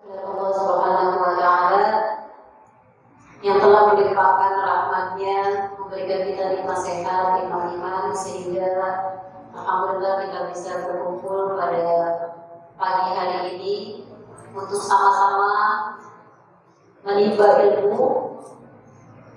Allah Subhanahu wa Ta'ala yang telah melimpahkan rahmat-Nya, memberikan kita nikmat sehat, nikmat iman, sehingga alhamdulillah kita bisa berkumpul pada pagi hari ini untuk sama-sama menimba ilmu,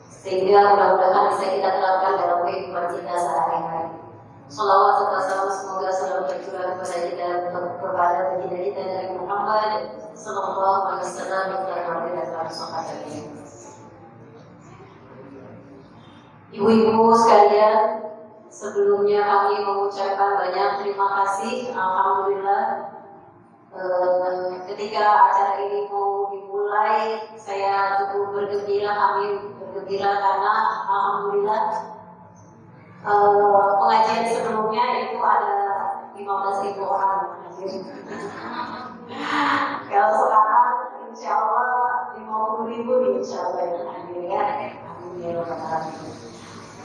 sehingga mudah-mudahan bisa kita terapkan dalam kehidupan kita sehari-hari. Salawat serta salam semoga selalu tercurah kepada kita, kepada baginda kita Nabi Muhammad sallallahu alaihi wasallam dan keluarga dan sahabatnya. Ibu-ibu sekalian, sebelumnya kami mengucapkan banyak terima kasih. Alhamdulillah, ketika acara ini mau dimulai, saya cukup bergembira. Kami bergembira karena alhamdulillah pengajian sebelumnya itu ada 15.000 orang hadir. Kalau sekarang insya Allah 50.000 insya Allah yang hadir ya. Alhamdulillah.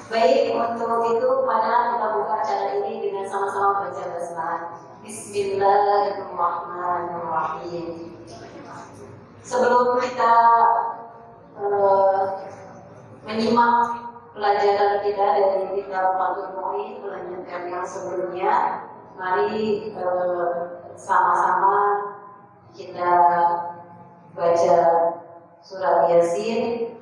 Baik, untuk itu marilah kita buka acara ini dengan sama-sama baca basmalah. Bismillahirrahmanirrahim. Sebelum kita menyimak pelajaran kita dari kitab Fathul Mu'in melanjutkan yang sebelumnya, mari sama-sama kita baca surat Yasin.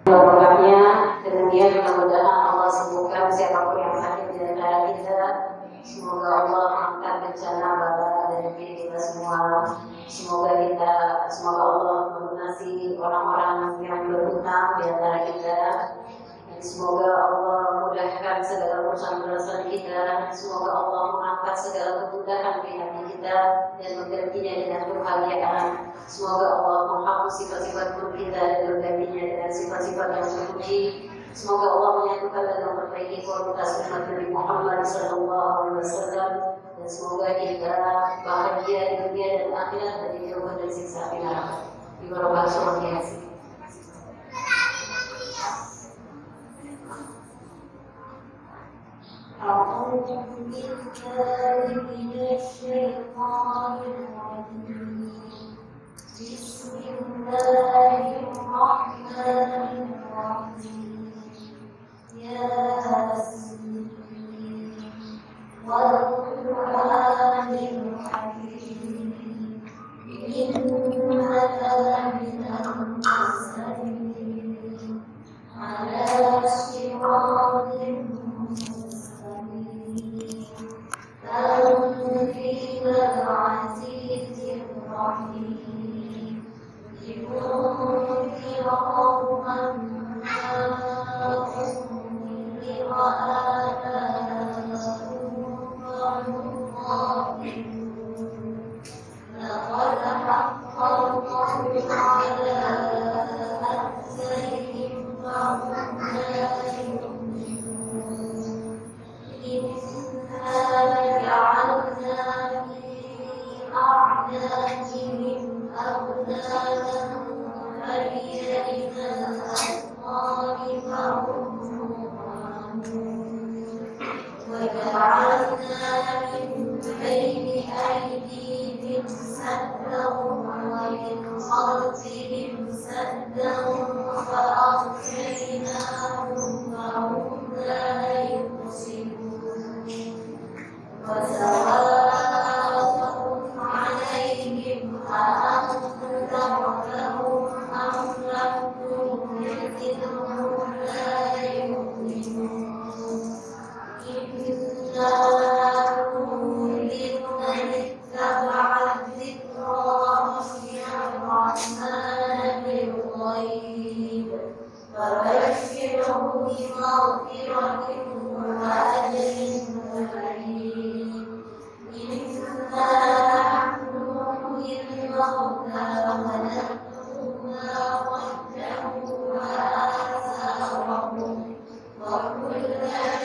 Berkatnya demikian, mudah-mudahan Allah sembuhkan siapapun yang sakit di antara kita. Semoga Allah angkat bencana bala dari diri kita semua. Semoga Allah melunasi orang-orang yang berhutang di antara kita. Dan semoga Allah mudahkan segala urusan-urusan kita. Semoga Allah mengangkat segala kemudahan di hati kita dan menggantinya dengan kebahagiaan. Semoga Allah menghapus sifat-sifat buruk kita dan menggantinya dengan sifat-sifat yang terpuji. Semoga Allah menyatukan dan memperbaiki kualitas umat Nabi Muhammad sallallahu alaihi wasallam, dan semoga kita bahagia di dunia dan akhirat dan dijauhkan dari siksa api neraka. Di barokah surat Yasin. أعوذ بالله من الشيطان الرجيم بسم الله الرحمن الرحيم ياسين والقرآن الحكيم إنك لمن المرسلين على صراط تنزيل العزيز الرحيم لتنذر قوما ما أنذر آباؤهم فهم غافلون لقد حق القول على أكثرهم فهم لا يؤمنون جعلنا في أعناقهم أغلالا فهي إلى الأذقان فهم مقمحون وجعلنا من بين أيديهم سدا ومن خلفهم سدا فأغشيناهم فهم لا يبصرون وسواء عليهم أأنذرتهم أم لم تنذرهم لا يؤمنون إنا ننذر من اتبع الذكر وخشي الرحمن بالغيب فبشره بمغفرة وأجر كريم إنا نحن نحيي الموتى ونكتب ما قدموا وآثارهم وكل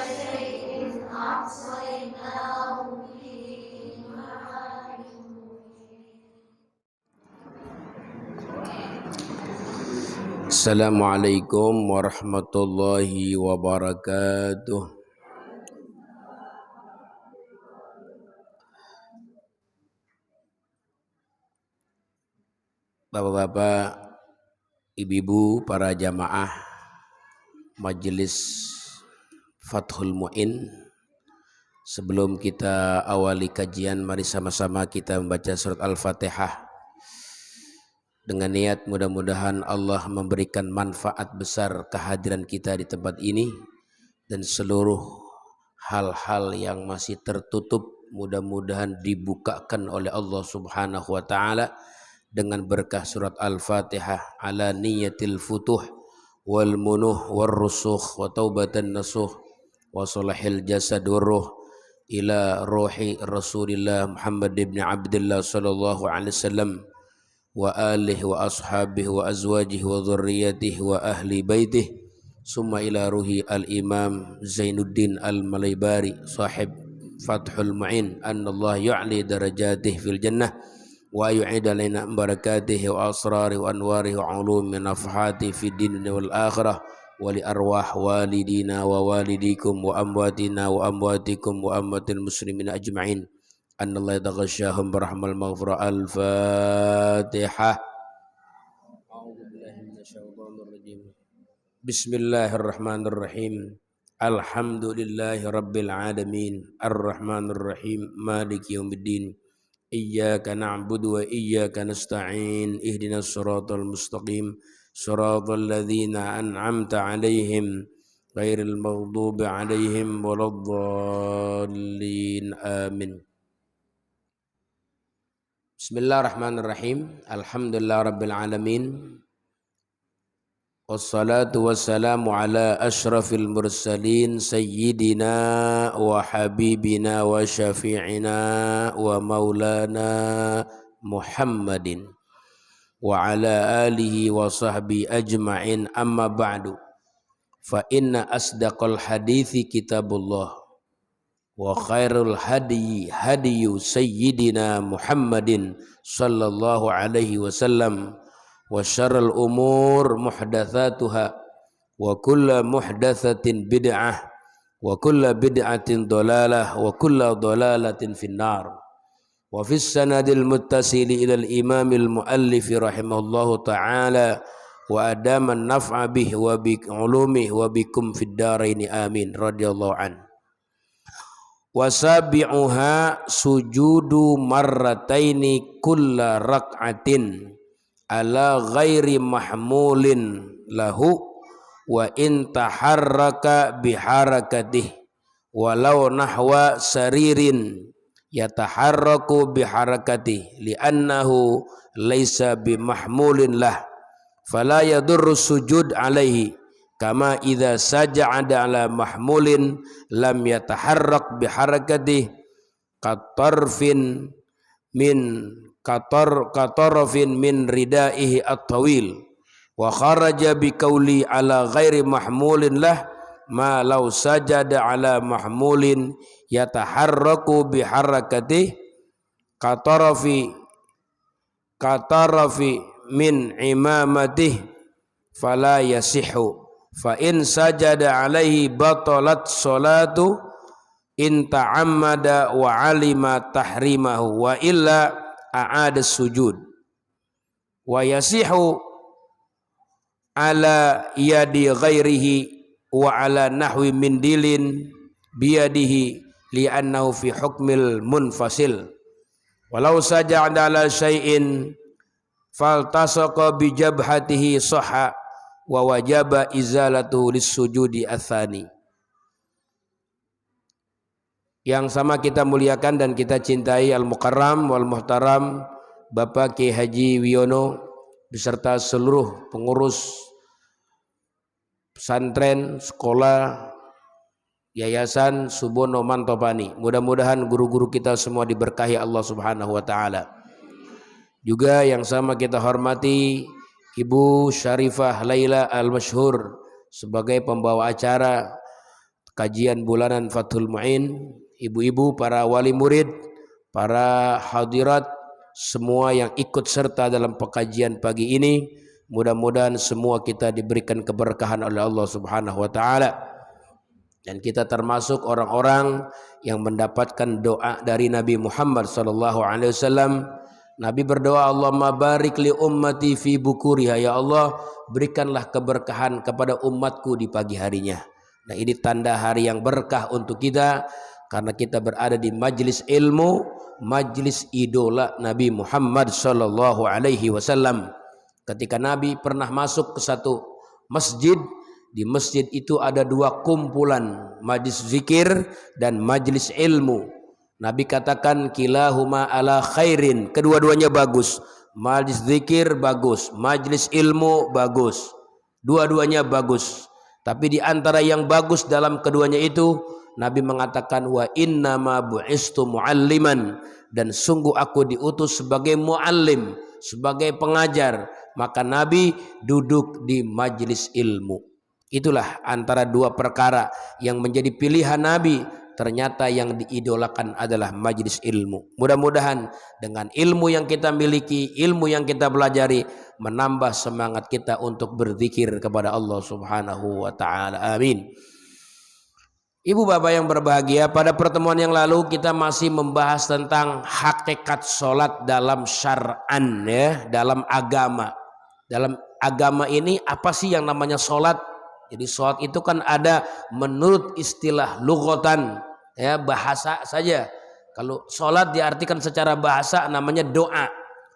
شيء أحصيناه في إمام مبين. Assalamualaikum warahmatullahi wabarakatuh. Bapak-bapak, ibu-ibu, para jamaah Majelis Fathul Mu'in. Sebelum kita awali kajian, mari sama-sama kita membaca surat Al-Fatihah dengan niat mudah-mudahan Allah memberikan manfaat besar kehadiran kita di tempat ini, dan seluruh hal-hal yang masih tertutup mudah-mudahan dibukakan oleh Allah Subhanahu wa taala dengan berkah surat Al-Fatihah. Ala niyatil futuh wal munuh war rusukh wa taubatan nasuh wa salahil jasad war ruh ila ruhi Rasulillah Muhammad ibn Abdullah sallallahu alaihi wasallam wa alihi wa ashabihi wa azwajihi wa dhurriyyatihi wa ahli baitihi summa ila ruhi al-imam Zainuddin al-Malaybari sahib Fathul Mu'in annallahu yu'li darajatihi fil jannah wa yu'id alaina barakatihi wa asrarihi wa anwarihi wa ulumi nafhati fi dinina wal akhirah wa li arwah walidina wa walidikum wa amwatina wa amwatikum wa amwatil muslimin ajma'in annallahu yataghashshahum birahmal maghfirah. Al-Fatihah. A'udzu billahi minasyaitonir rajim. Bismillahirrahmanirrahim. Alhamdulillahi rabbil alamin arrahmanir rahim maliki yaumiddin. Iyyaka na'budu wa iyyaka nasta'in ihdinas siratal mustaqim siratal ladzina an'amta 'alaihim ghairil maghdubi 'alaihim waladdallin amin. Bismillahirrahmanirrahim. Alhamdulillahirabbil alamin. Wassalatu wassalamu ala asyrafil mursalin sayyidina wa habibina wa syafi'ina wa maulana Muhammadin wa ala alihi wa sahbihi ajma'in, amma ba'du. Fa inna asdaqal hadithi kitabullah wa khairul hadiyi hadiyu sayyidina Muhammadin sallallahu alaihi wasallam wa syarrul umur muhdatsatuha wa kullu muhdatsatin bid'ah wa kullu bid'atin dhalalah wa kullu dhalalatin finnar. Wa fis sanadil muttasili ila al-imamil muallif rahimahullahu ta'ala wa adaman naf'a bihi wa bi ulumihi wa bikum fid dharain amin radhiyallahu an. Wasabi'uha sujudu marrataini kulla rak'atin ala ghairi mahmulin lahu wa in taharraka biharakatih walau nahwa saririn yataharraku biharakatih li'annahu laysa bimahmulin lah fala yadurru sujud alaihi kama idza saja'ada ala mahmulin lam yataharrak biharakatih katarfin min ridaihi at-tawil wa kharaja biqauli ala ghairi mahmulin lah ma law sajada ala mahmulin yataharraku biharakatih katarafi min imamatih fala yasihu fa in sajada alaihi batalat salatu in ta'ammada wa alima tahrimahu wa illa a'ada sujud wa yasihu ala yadi ghairihi wa ala nahwi min dilin biyadihi li'annahu fi hukmil munfasil walau sajada ala syai'in faltasaqa bi jabhatihi sahha wa wajaba izalatu lis-sujudi atsani. Yang sama kita muliakan dan kita cintai al-mukarram wal muhtaram Bapak Kiai Haji Wiono beserta seluruh pengurus pesantren, sekolah, yayasan Subono Mantopani. Mudah-mudahan guru-guru kita semua diberkahi Allah Subhanahu wa taala. Juga yang sama kita hormati Ibu Syarifah Laila Al-Masyhur sebagai pembawa acara kajian bulanan Fathul Mu'in, ibu-ibu, para wali murid, para hadirat, semua yang ikut serta dalam pekajian pagi ini, mudah-mudahan semua kita diberikan keberkahan oleh Allah Subhanahu wa taala. Dan kita termasuk orang-orang yang mendapatkan doa dari Nabi Muhammad sallallahu alaihi wasallam, Nabi berdoa, Allahumma barik li ummati fi bukuriha. Ya Allah, berikanlah keberkahan kepada umatku di pagi harinya. Nah, ini tanda hari yang berkah untuk kita karena kita berada di majlis ilmu, majlis idola Nabi Muhammad sallallahu alaihi wasallam. Ketika Nabi pernah masuk ke satu masjid, di masjid itu ada dua kumpulan, majlis zikir dan majlis ilmu. Nabi katakan kilahuma ala khairin, kedua-duanya bagus. Majlis zikir bagus, majlis ilmu bagus. Dua-duanya bagus. Tapi di antara yang bagus dalam keduanya itu, Nabi mengatakan wa innama bu'istu mualliman, dan sungguh aku diutus sebagai muallim, sebagai pengajar. Maka Nabi duduk di majlis ilmu. Itulah antara dua perkara yang menjadi pilihan Nabi. Ternyata yang diidolakan adalah majlis ilmu. Mudah-mudahan dengan ilmu yang kita miliki, ilmu yang kita pelajari, menambah semangat kita untuk berzikir kepada Allah Subhanahu wa taala. Amin. Ibu bapak yang berbahagia, pada pertemuan yang lalu kita masih membahas tentang hakikat sholat dalam syar'an, ya, dalam agama. Dalam agama ini apa sih yang namanya sholat? Jadi sholat itu kan ada menurut istilah lughatan, ya, bahasa saja. Kalau sholat diartikan secara bahasa namanya doa.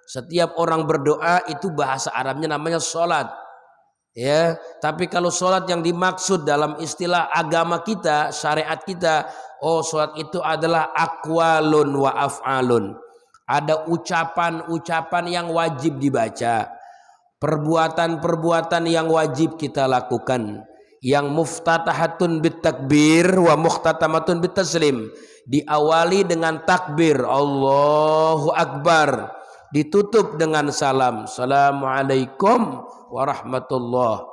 Setiap orang berdoa itu bahasa Arabnya namanya sholat, ya. Tapi kalau sholat yang dimaksud dalam istilah agama kita, syariat kita, oh sholat itu adalah aqwalun wa af'alun. Ada ucapan-ucapan yang wajib dibaca, perbuatan-perbuatan yang wajib kita lakukan, yang muftatahatun bitakbir wa muhtatamatun bitaslim, diawali dengan takbir Allahu Akbar, ditutup dengan salam Assalamualaikum warahmatullah.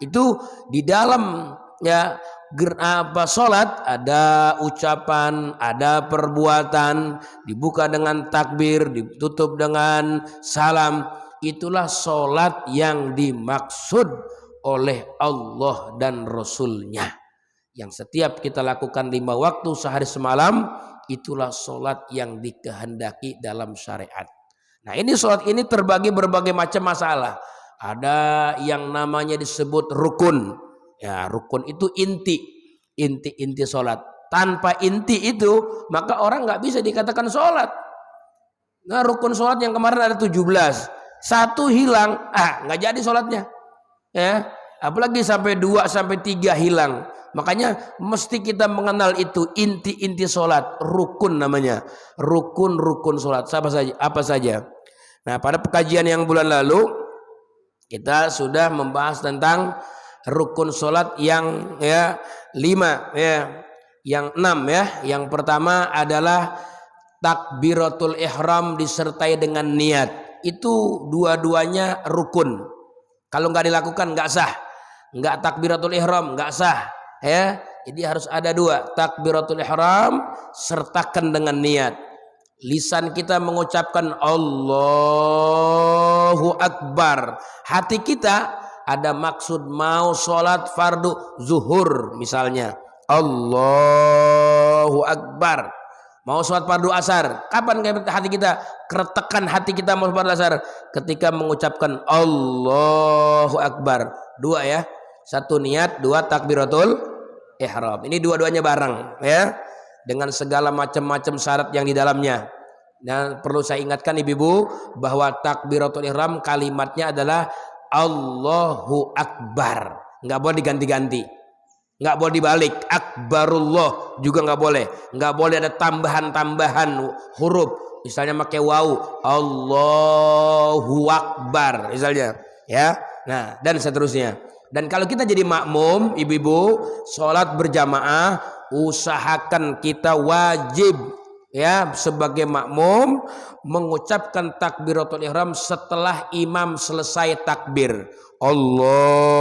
Itu di dalam, ya, sholat ada ucapan, ada perbuatan, dibuka dengan takbir, ditutup dengan salam. Itulah sholat yang dimaksud oleh Allah dan Rasulnya, yang setiap kita lakukan 5 waktu sehari semalam. Itulah sholat yang dikehendaki dalam syariat. Nah, ini sholat ini terbagi berbagai macam masalah. Ada yang namanya disebut rukun. Ya, rukun itu inti sholat. Tanpa inti itu maka orang nggak bisa dikatakan sholat. Nah, rukun sholat yang kemarin ada 17, satu hilang, nggak jadi sholatnya, ya. Apalagi sampai 2 sampai 3 hilang. Makanya mesti kita mengenal itu inti-inti sholat, rukun namanya, rukun sholat apa saja. Nah, pada kajian yang bulan lalu kita sudah membahas tentang rukun sholat yang, ya, 5, ya, yang 6, ya. Yang pertama adalah takbiratul ihram disertai dengan niat. Itu dua-duanya rukun. Kalau nggak dilakukan nggak sah, nggak takbiratul ihram nggak sah, ya. Jadi harus ada 2, takbiratul ihram sertakan dengan niat. Lisan kita mengucapkan Allahu Akbar, hati kita ada maksud mau sholat fardu zuhur misalnya, Allahu Akbar. Mau sholat fardu asar, kapan hati kita keretakan, hati kita mau sholat asar? Ketika mengucapkan Allahu Akbar. 2, ya, 1 niat, 2 takbiratul ihram. Ini dua-duanya bareng, ya, dengan segala macam-macam syarat yang di dalamnya. Dan perlu saya ingatkan ibu-ibu bahwa takbiratul ihram kalimatnya adalah Allahu Akbar, nggak boleh diganti-ganti, nggak boleh dibalik. Akbarullah juga nggak boleh ada tambahan huruf, misalnya pakai waw, Allahu Akbar misalnya, ya. Nah, dan seterusnya. Dan kalau kita jadi makmum, ibu-ibu, sholat berjamaah, usahakan kita wajib, ya, sebagai makmum mengucapkan takbiratul ihram setelah imam selesai takbir Allahu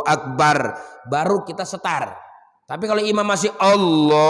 Akbar, baru kita setar. Tapi kalau imam masih Allah,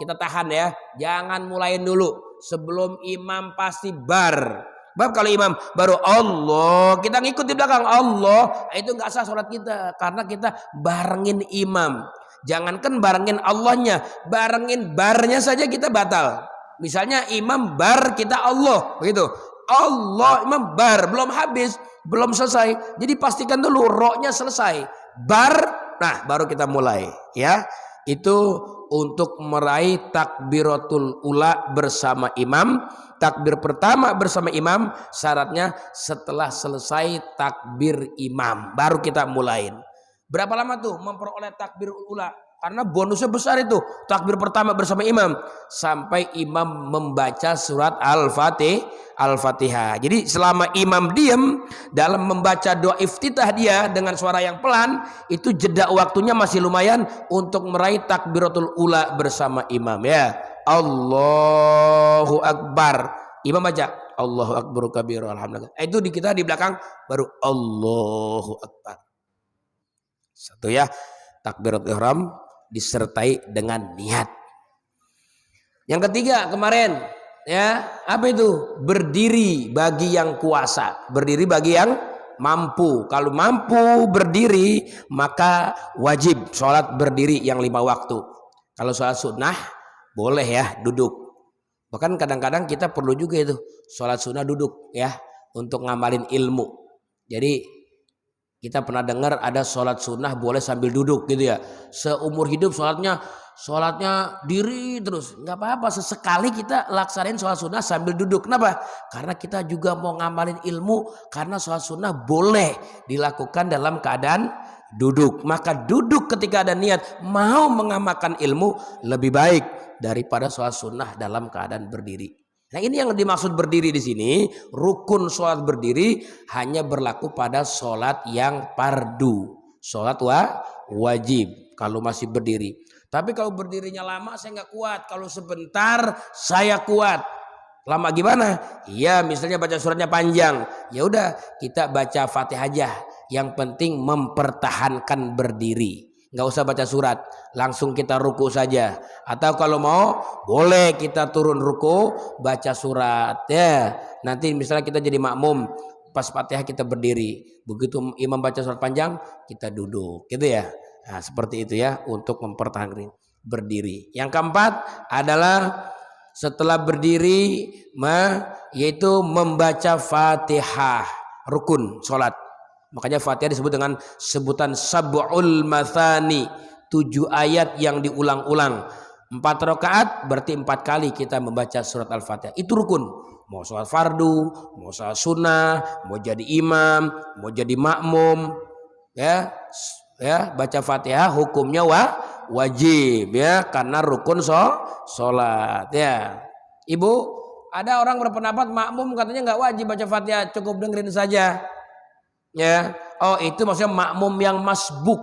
kita tahan, ya, jangan mulain dulu. Sebelum imam pasti bar. Bab kalau imam baru Allah, kita ngikut di belakang Allah, itu nggak sah sholat kita, karena kita barengin imam. Jangankan barengin Allahnya, barengin barnya saja kita batal. Misalnya imam bar kita Allah, begitu. Allah imam bar belum habis, belum selesai. Jadi pastikan dulu ro-nya selesai. Bar, nah baru kita mulai, ya. Itu untuk meraih takbiratul ula bersama imam. Takbir pertama bersama imam syaratnya setelah selesai takbir imam baru kita mulain. Berapa lama tuh memperoleh takbir ula? Karena bonusnya besar itu. Takbir pertama bersama imam sampai imam membaca surat Al-Fatihah. Jadi selama imam diam dalam membaca doa iftitah dia dengan suara yang pelan, itu jeda waktunya masih lumayan untuk meraih takbiratul ula bersama imam, ya. Allahu Akbar. Imam baca Allahu Akbar kabira alhamdulillah. Itu di kita di belakang baru Allahu Akbar. Satu, ya. Takbiratul ihram disertai dengan niat. Yang ketiga kemarin, ya, apa itu? Berdiri bagi yang kuasa, berdiri bagi yang mampu. Kalau mampu berdiri maka wajib sholat berdiri yang 5 waktu. Kalau sholat sunnah boleh, ya, duduk. Bahkan kadang-kadang kita perlu juga itu sholat sunnah duduk, ya, untuk ngamalin ilmu. Jadi kita pernah dengar ada sholat sunnah boleh sambil duduk gitu, ya. Seumur hidup sholatnya diri terus, nggak apa-apa. Sesekali kita laksanain sholat sunnah sambil duduk. Kenapa? Karena kita juga mau ngamalin ilmu. Karena sholat sunnah boleh dilakukan dalam keadaan duduk. Maka duduk ketika ada niat mau mengamalkan ilmu lebih baik daripada sholat sunnah dalam keadaan berdiri. Nah, ini yang dimaksud berdiri di sini. Rukun sholat berdiri hanya berlaku pada sholat yang fardu, sholat wajib kalau masih berdiri. Tapi kalau berdirinya lama saya nggak kuat. Kalau sebentar saya kuat. Lama gimana? Ya, misalnya baca suratnya panjang. Ya udah, kita baca Fatihah aja. Yang penting mempertahankan berdiri. Nggak usah baca surat, langsung kita ruku saja. Atau kalau mau boleh kita turun ruku baca surat, ya. Nanti misalnya kita jadi makmum, pas Fatihah kita berdiri, begitu imam baca surat panjang kita duduk, gitu ya. Nah, seperti itu, ya, untuk mempertahankan berdiri. Yang keempat adalah setelah berdiri yaitu membaca Fatihah, rukun sholat. Makanya Fatihah disebut dengan sebutan sab'ul mathani, 7 ayat yang diulang-ulang. 4 rakaat berarti 4 kali kita membaca surat Al-Fatihah. Itu rukun. Mau sholat fardu, mau sholat sunnah, mau jadi imam, mau jadi makmum, ya, baca Fatihah hukumnya wajib, ya, karena rukun sholat, ya. Ibu, ada orang berpendapat makmum katanya nggak wajib baca Fatihah, cukup dengerin saja. Ya, oh itu maksudnya makmum yang masbuk.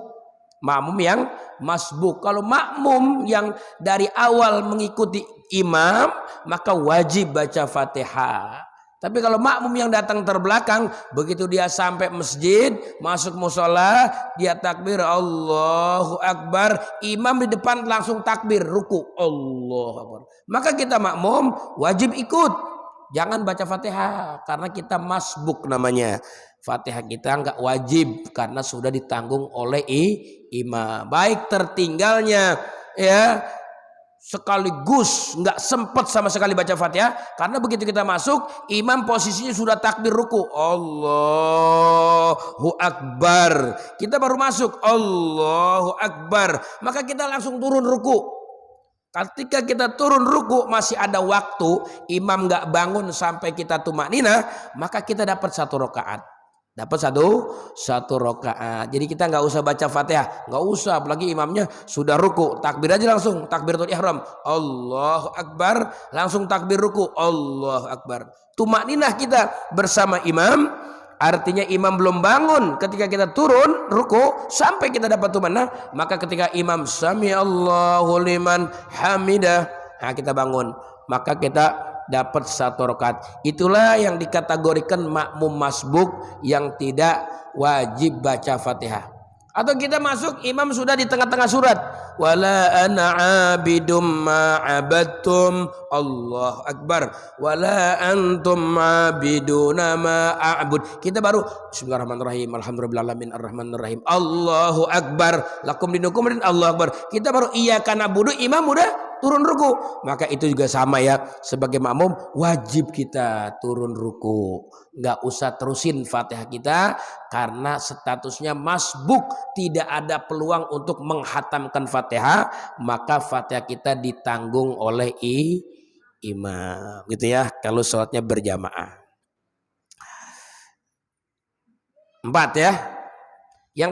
Makmum yang masbuk. Kalau makmum yang dari awal mengikuti imam, maka wajib baca Fatihah. Tapi kalau makmum yang datang terbelakang, begitu dia sampai masjid, masuk musola, dia takbir Allahu Akbar, imam di depan langsung takbir, ruku Allahu Akbar. Maka kita makmum wajib ikut. Jangan baca Fatihah karena kita masbuk namanya. Fatihah kita nggak wajib karena sudah ditanggung oleh imam. Baik tertinggalnya, ya, sekaligus nggak sempat sama sekali baca Fatihah, karena begitu kita masuk imam posisinya sudah takbir ruku Allahu Akbar, kita baru masuk Allahu Akbar, maka kita langsung turun ruku. Ketika kita turun ruku masih ada waktu, imam nggak bangun sampai kita tumakninah, maka kita dapat 1 rakaat. Dapat satu rakaat. Jadi kita nggak usah baca Fatihah, nggak usah, apalagi imamnya sudah ruku, takbir aja langsung, takbiratul ihram, Allahu Akbar, langsung takbir ruku, Allahu Akbar. Tumakninah kita bersama imam, artinya imam belum bangun ketika kita turun ruku sampai kita dapat tumakninah, maka ketika imam sami Allahu liman hamidah, nah kita bangun, maka kita dapat 1 rakaat. Itulah yang dikategorikan makmum masbuk yang tidak wajib baca Fatihah. Atau kita masuk imam sudah di tengah-tengah surat, wala ana abidum ma abadtum Allahu Akbar wala antum abiduna ma a'bud. Kita baru bismillahirrahmanirrahim alhamdulillahirabbil arrahmanirrahim Allahu Akbar lakum dinukum dan Allahu Akbar. Kita baru iyyaka na'budu, imam udah turun ruku. Maka itu juga sama ya, sebagai makmum wajib kita turun ruku. Nggak usah terusin Fatihah kita karena statusnya masbuk, tidak ada peluang untuk menghatamkan Fatihah, maka Fatihah kita ditanggung oleh imam gitu ya kalau sholatnya berjamaah. 4 ya. Yang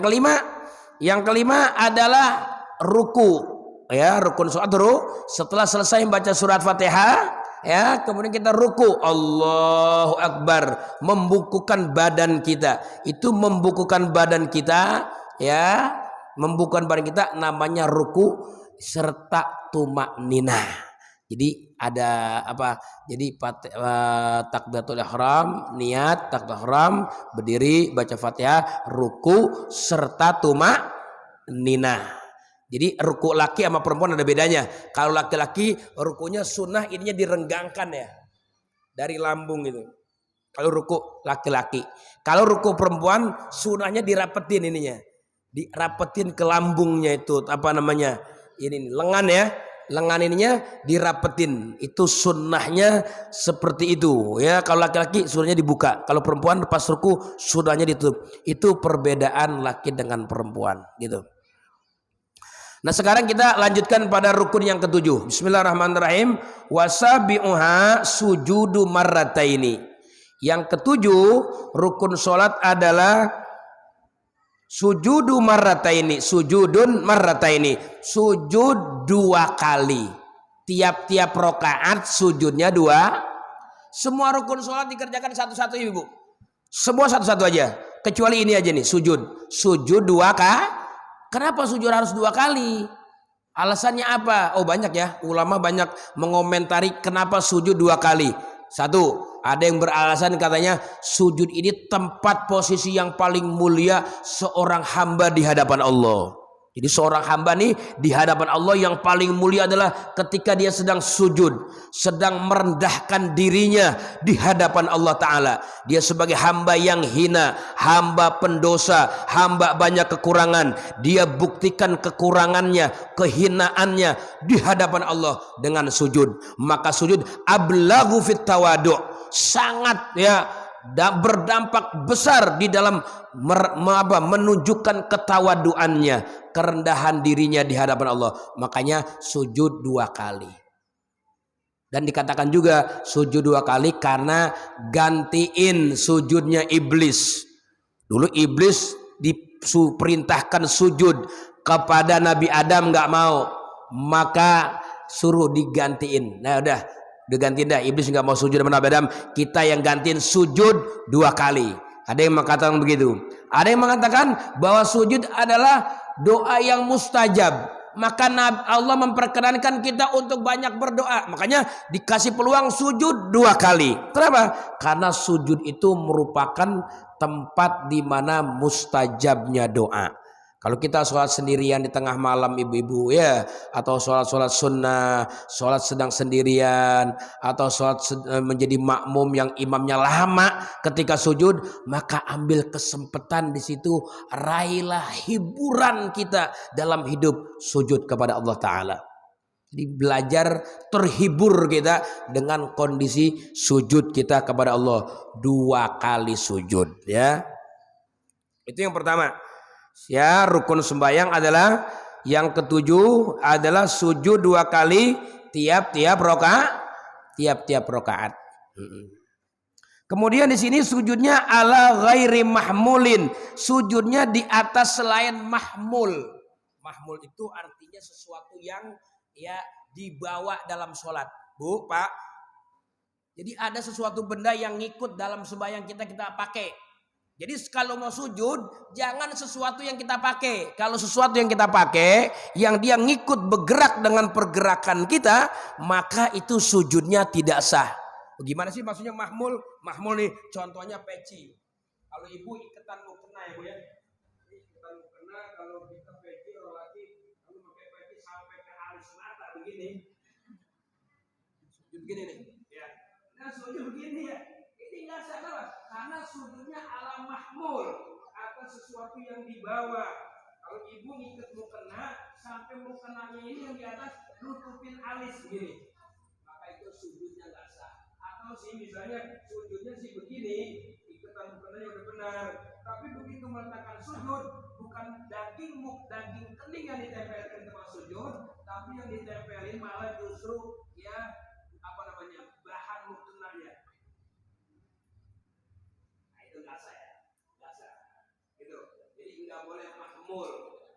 kelima adalah ruku ya, rukun sholat dulu. Setelah selesai membaca surat Fatihah ya, kemudian kita ruku, Allahu Akbar, membukukan badan kita. Itu membukukan badan kita ya, membukukan badan kita namanya ruku serta tumak ninah. Jadi ada apa? Jadi takbiratul ihram, niat takbiratul ihram, berdiri, baca Fatihah, ruku serta tumak ninah. Jadi ruku laki sama perempuan ada bedanya. Kalau laki-laki rukunya sunnah ininya direnggangkan ya, dari lambung itu. Kalau ruku laki-laki. Kalau ruku perempuan sunnahnya dirapetin ininya, dirapetin ke lambungnya itu apa namanya? Ini lengan ya. Lengan ininya dirapetin, itu sunnahnya seperti itu ya. Kalau laki-laki sunnahnya dibuka, kalau perempuan pas ruku sunnahnya ditutup. Itu perbedaan laki dengan perempuan gitu. Nah sekarang kita lanjutkan pada rukun yang ketujuh. Bismillahirrahmanirrahim. Wasabi'uha sujudu marrataini. Yang ketujuh rukun sholat adalah sujudu marrataini, sujudun marrataini, sujud 2 kali. Tiap-tiap rokaat sujudnya 2. Semua rukun sholat dikerjakan satu-satu ibu. Semua satu-satu aja. Kecuali ini aja nih, sujud. Sujud 2 kali. Kenapa sujud harus 2 kali? Alasannya apa? Oh banyak ya, ulama banyak mengomentari kenapa sujud 2 kali. Satu, ada yang beralasan katanya sujud ini tempat posisi yang paling mulia seorang hamba di hadapan Allah. Jadi seorang hamba nih di hadapan Allah yang paling mulia adalah ketika dia sedang sujud, sedang merendahkan dirinya di hadapan Allah Ta'ala. Dia sebagai hamba yang hina, hamba pendosa, hamba banyak kekurangan. Dia buktikan kekurangannya, kehinaannya di hadapan Allah dengan sujud. Maka sujud ablaghu fit tawadu', sangat ya berdampak besar di dalam menunjukkan ketawaduannya, kerendahan dirinya di hadapan Allah. Makanya sujud 2 kali. Dan dikatakan juga sujud 2 kali karena gantiin sujudnya iblis. Dulu iblis diperintahkan sujud kepada Nabi Adam, nggak mau, maka suruh digantiin. Nah udah digantiin dah, iblis nggak mau sujud sama Nabi Adam, kita yang gantiin sujud 2 kali. Ada yang mengatakan begitu. Ada yang mengatakan bahwa sujud adalah doa yang mustajab. Maka Allah memperkenankan kita untuk banyak berdoa. Makanya dikasih peluang sujud 2 kali. Kenapa? Karena sujud itu merupakan tempat di mana mustajabnya doa. Kalau kita sholat sendirian di tengah malam ibu-ibu ya, atau sholat sunnah, sholat sedang sendirian, atau sholat menjadi makmum yang imamnya lama ketika sujud, maka ambil kesempatan di situ, raihlah hiburan kita dalam hidup sujud kepada Allah Ta'ala. Jadi belajar terhibur kita dengan kondisi sujud kita kepada Allah 2 kali sujud ya. Itu yang pertama. Ya, rukun sembahyang adalah yang ketujuh adalah sujud 2 kali tiap-tiap rokaat. Kemudian di sini sujudnya ala ghairi mahmulin, sujudnya di atas selain mahmul. Mahmul itu artinya sesuatu yang ya dibawa dalam sholat. Bu, Pak. Jadi ada sesuatu benda yang ngikut dalam sembahyang kita pakai. Jadi kalau mau sujud jangan sesuatu yang kita pakai. Kalau sesuatu yang kita pakai yang dia ngikut bergerak dengan pergerakan kita, maka itu sujudnya tidak sah. Bagaimana sih maksudnya mahmul? Mahmul nih contohnya peci. Kalau ibu iketan mukena ya Bu ya. Iketan mukena kalau kita peci kalau lagi lalu pakai peci sampai ke alis mata begini. Sujud begini nih. Ya. Nah sujud begini ya. Ini nggak salah karena sujudnya ala mahmul atau sesuatu yang dibawa. Kalau ibu ngikat mukena sampai mukenanya ini yang di atas nutupin alis begini, maka itu sujudnya nggak sah. Atau sih misalnya sujudnya sih begini, ikutan mukanya udah benar, tapi begitu meletakkan sujud, bukan daging kening yang ditempelkan tempat sujud, tapi yang ditempelin malah justru ya bahan mukenanya. Nah itu nggak sah ya, nggak sah. Gitu. Jadi nggak boleh mahmul.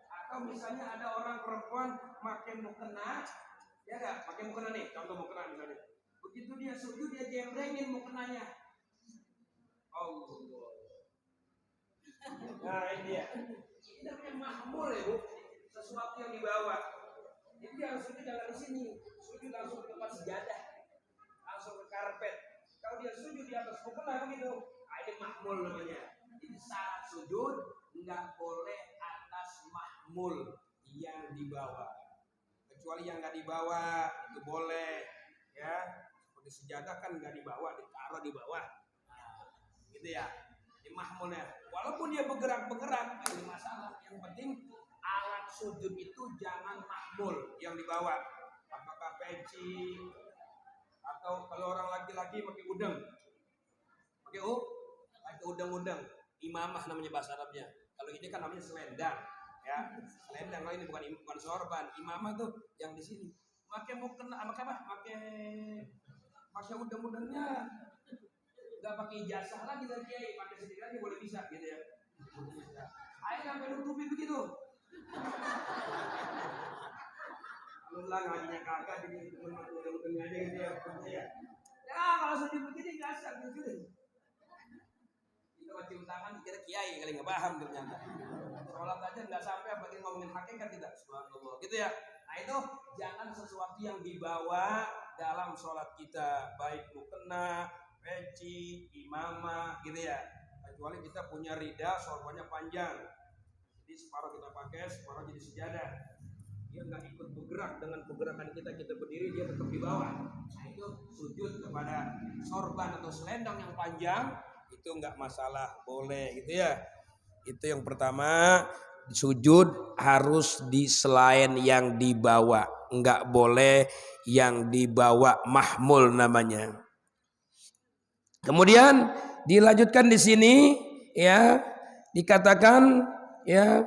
Atau misalnya ada orang perempuan pakai mukena, ya nggak, pakai mukena nih, contoh mukena misalnya. Begitu dia sujud dia jembrengin mukenanya. Allah. Nah ini dia. Ini namanya mahmul ya bu, sesuatu yang dibawa. Jadi dia harus sujud jangan di sini, sujud langsung ke tempat sejadah, langsung ke karpet. Kalau dia sujud di atas mukena begitu, ini mahmul namanya. Jadi syarat sujud nggak boleh atas mahmul yang dibawa. Kecuali yang nggak dibawa itu boleh, ya. Seperti sejadah kan nggak dibawa, ditaruh di bawah, gitu ya. Di mahmulnya, walaupun dia bergerak-bergerak, itu masalah. Yang penting alat sujud itu jangan mahmul yang dibawa. Apakah peci atau kalau orang laki-laki pakai udeng, pakai udeng-udeng, imamah namanya bahasa Arabnya. Kalau ini kan namanya selendang, ya. Selendang, kalau ini bukan sorban. Imamah tuh yang di sini. Pakai mukena, pakai udeng-udengnya. Gak pakai ijazah lagi dari kiai, pakai sendiri aja boleh bisa gitu ya. Ayo sampai nutupi begitu. Lu lah ngajinya kagak jadi cuma udeng-udeng aja gitu ya. Ya kalau sedih begini nggak asal gitu. Kita cium tangan kira kiai kali nggak paham ternyata. Sholat aja nggak sampai apalagi ngomongin hakikat tidak. Subhanallah. Gitu ya. Nah itu jangan sesuatu yang dibawa dalam sholat kita, baik mukena, peci, imamah, gitu ya. Kecuali kita punya rida, sorbannya panjang. Jadi separuh kita pakai, separuh jadi sejadah. Dia nggak ikut bergerak dengan pergerakan kita berdiri, dia tetap di bawah. Nah itu sujud kepada sorban atau selendang yang panjang, itu nggak masalah, boleh gitu ya. Itu yang pertama, sujud harus di selain yang dibawa, nggak boleh yang dibawa mahmul namanya. Kemudian dilanjutkan di sini ya, dikatakan ya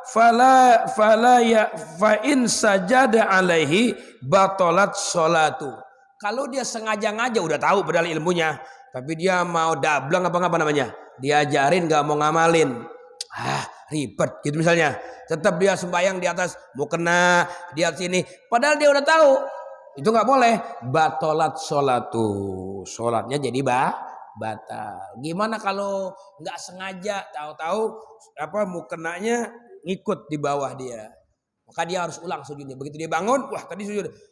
fala ya fa in sajada alaihi batalat sholatu. Kalau dia sengaja udah tahu padahal ilmunya, tapi dia mau dablang apa namanya, diajarin nggak mau ngamalin, ribet gitu misalnya, tetap dia sembahyang di atas mukena di atas ini, padahal dia udah tahu. Itu nggak boleh, batolat sholatu, sholatnya jadi batal. Gimana kalau nggak sengaja, tahu-tahu mukenanya ngikut di bawah dia, maka dia harus ulang sujudnya. Begitu dia bangun, wah tadi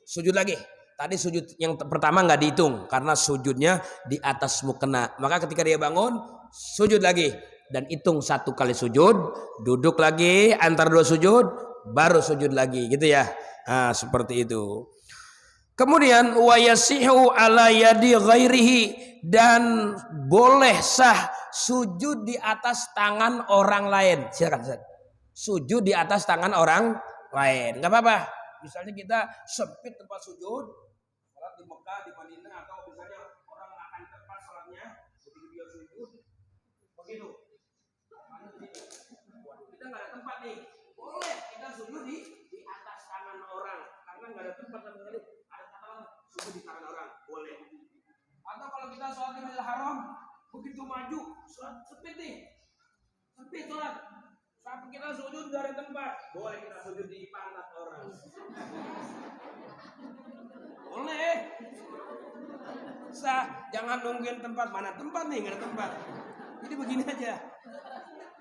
sujud lagi. Tadi sujud yang pertama nggak dihitung karena sujudnya di atas mukena. Maka ketika dia bangun, sujud lagi dan hitung 1 kali sujud, duduk lagi antar 2 sujud, baru sujud lagi, gitu ya. Nah, seperti itu. Kemudian wayasihu ala yadi ghairihi, dan boleh sah sujud di atas tangan orang lain. Silakan Ustaz. Sujud di atas tangan orang lain, nggak apa-apa. Misalnya kita sempit tempat sujud, sholat di Mekah, di Madinah, atau misalnya orang akan tepat sholatnya, begitu dia sujud, begitu. Kita nggak ada tempat nih, boleh kita sujud di atas tangan orang, karena nggak ada tempat sama sekali. Sujud di tangan orang boleh. Atau kalau kita sholat di Masjidil Haram, begitu maju sholat sempit nih, sempit sholat, sampai kita sujud dari tempat, boleh kita sujud di pantat orang. Boleh. Sah, jangan nungguin tempat, mana tempat nih, nggak ada tempat. Jadi begini aja,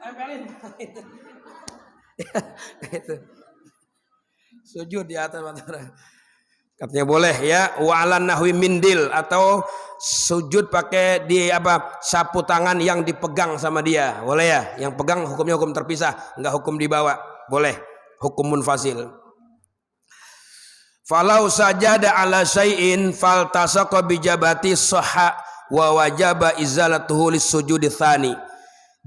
tempelin itu. Sujud di atas pantat orang. Katanya boleh ya, wa'alan nahwi mindil, atau sujud pakai di sapu tangan yang dipegang sama dia, boleh ya. Yang pegang hukumnya hukum terpisah, enggak hukum dibawa, boleh, hukum munfasil. Falau sajada ala syai'in faltasaqa bijabati sahha wa wajaba izalatuhu lisujudi tsani.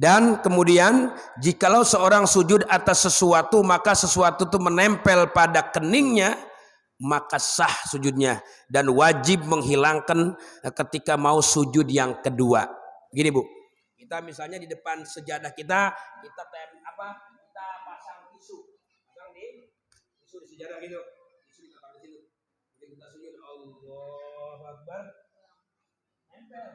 Dan kemudian jikalau seorang sujud atas sesuatu maka sesuatu itu menempel pada keningnya, maka sah sujudnya dan wajib menghilangkan ketika mau sujud yang kedua. Gini Bu, kita misalnya di depan sejadah kita pasang tisu, pasang di tisu di sejadah gitu, tisu kita taruh di situ. Jadi kita sujud Allahu Akbar, nempel.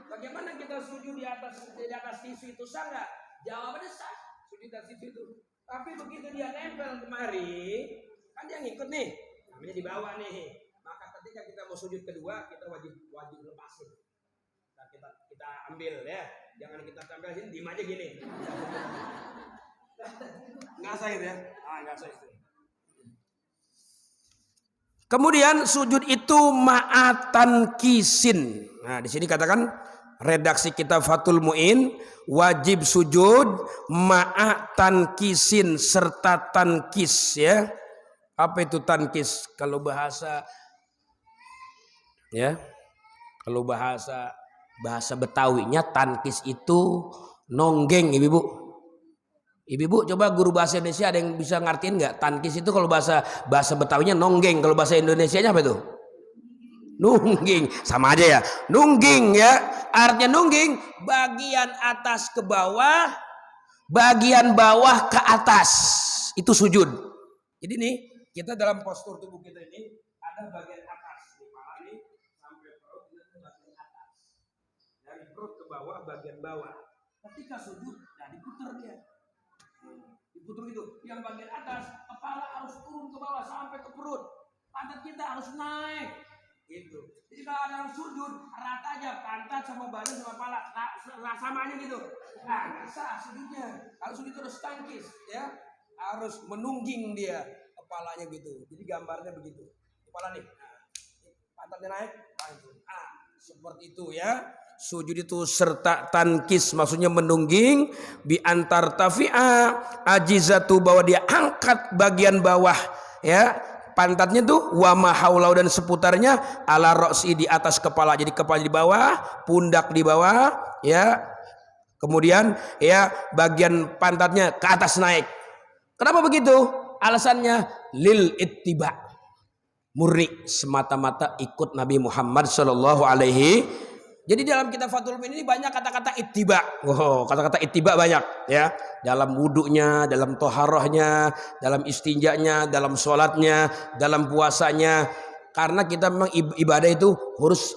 Bagaimana kita sujud di atas tisu itu sah nggak? Jawabannya sah, sujud di atas tisu itu. Tapi begitu dia nempel kemari, kan dia ngikut nih, namanya di bawah nih. Maka ketika kita mau sujud kedua, kita wajib lepasin. Nah, kita ambil ya, jangan kita tampil sini, diem aja gini. Nggak sah itu ya, nggak sah itu. Kemudian sujud itu ma'atan kisin. Nah, di sini katakan redaksi kitab Fathul Mu'in, wajib sujud ma'a tankisin serta tankis ya. Apa itu tankis? Kalau bahasa ya, kalau bahasa Betawinya tankis itu nonggeng, Ibu. Ibu coba guru bahasa Indonesia ada yang bisa ngertiin nggak? Tankis itu kalau bahasa Betawinya nonggeng, kalau bahasa Indonesianya apa itu? Nungging, sama aja ya. Nungging ya, artinya nungging bagian atas ke bawah, bagian bawah ke atas. Itu sujud. Jadi nih, kita dalam postur tubuh kita ini ada bagian atas, kepala ini sampai perut itu bagian atas. Dari perut ke bawah, bagian bawah. Ketika sujud, nah diputer dia. Diputer itu. Yang bagian atas, kepala harus turun ke bawah sampai ke perut. Pantat kita harus naik. Gitu. Jadi kalau ada yang sujud rata aja pantat sama badan sama kepala sama aja gitu. Nah, nggak sah sujudnya. Kalau sujud itu harus tankis ya, harus menungging dia kepalanya gitu. Jadi gambarnya begitu. Kepala nih, pantatnya naik, seperti itu ya. Sujud itu serta tankis, maksudnya menungging bi antar tafi'a ajizatu, bahwa dia angkat bagian bawah ya. Pantatnya tuh wa mahaulau dan seputarnya ala roksi, di atas kepala. Jadi kepala di bawah, pundak di bawah ya. Kemudian ya bagian pantatnya ke atas naik. Kenapa begitu? Alasannya lil ittiba. Murni semata-mata ikut Nabi Muhammad sallallahu alaihi. Jadi dalam kitab Fathul Mu'in ini banyak kata-kata ittiba. Kata-kata ittiba banyak ya. Dalam wudunya, dalam toharohnya, dalam istinjanya, dalam sholatnya, dalam puasanya. Karena kita memang ibadah itu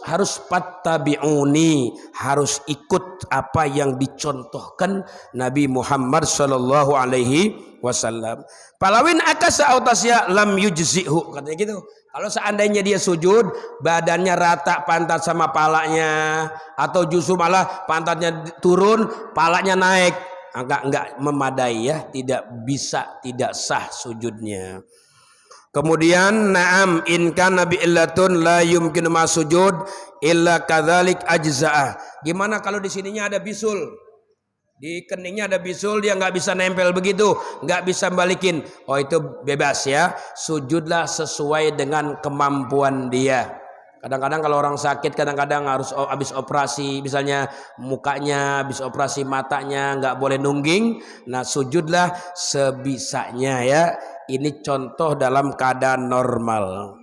harus fattabi'uni, harus ikut apa yang dicontohkan Nabi Muhammad sallallahu alaihi wasallam. Palawin akasa autasya lam yujzihu, katanya gitu. Kalau seandainya dia sujud, badannya rata pantat sama palanya, atau justru malah pantatnya turun, palanya naik, enggak memadai ya, tidak bisa, tidak sah sujudnya. Kemudian na'am in kana bi illatun la yumkinu ma sujud illa kadzalik ajza'ah. Gimana kalau di sininya ada bisul? Di keningnya ada bisul, dia nggak bisa nempel begitu, nggak bisa balikin. Oh itu bebas ya, sujudlah sesuai dengan kemampuan dia. Kadang-kadang kalau orang sakit, kadang-kadang harus habis operasi, misalnya mukanya habis operasi, matanya nggak boleh nungging. Nah sujudlah sebisanya ya. Ini contoh dalam keadaan normal.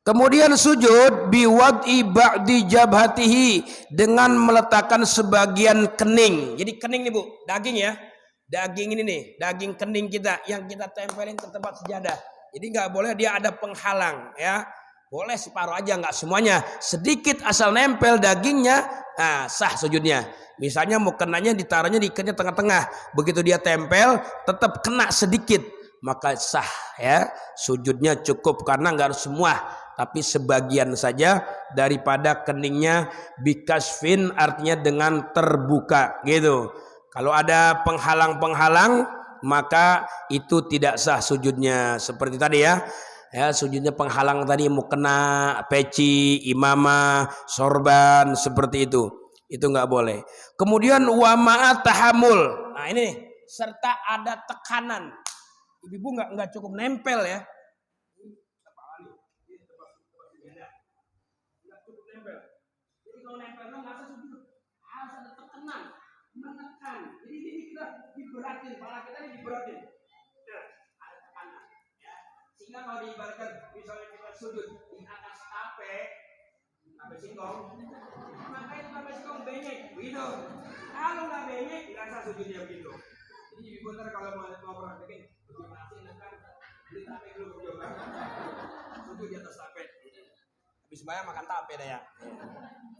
Kemudian sujud biwad'i ba'di jabhatihi, dengan meletakkan sebagian kening. Jadi kening nih Bu, daging ya. Daging ini nih, daging kening kita yang kita tempelin ke tempat sejadah. Jadi nggak boleh dia ada penghalang ya. Boleh separuh aja, nggak semuanya. Sedikit asal nempel dagingnya, nah sah sujudnya. Misalnya mau kenanya ditaruhnya diikatnya tengah-tengah. Begitu dia tempel, tetap kena sedikit, maka sah ya. Sujudnya cukup karena nggak harus semua, tapi sebagian saja daripada keningnya bikasfin, artinya dengan terbuka gitu. Kalau ada penghalang-penghalang maka itu tidak sah sujudnya. Seperti tadi ya. Ya, sujudnya penghalang tadi mau kena peci, imamah, sorban, seperti itu. Itu nggak boleh. Kemudian wa ma'a tahammul. Nah ini nih, serta ada tekanan. Ibu nggak cukup nempel ya. Nggak cukup nempel. Jadi kalau nempel kita diberatin, kepala kita ini diberatin. Nah, ada tekanan, ya. Sehingga kalau diibaratkan, misalnya kita sujud di atas tape singkong, maka itu tape singkong benyek, begitu. Kalau nggak benyek, nggak sah sujudnya begitu. Jadi ibu ntar kalau mau praktekin, bagaimana sih kan beli tape dulu bercoba, sujud di atas tape. Habis bayar makan tape deh ya.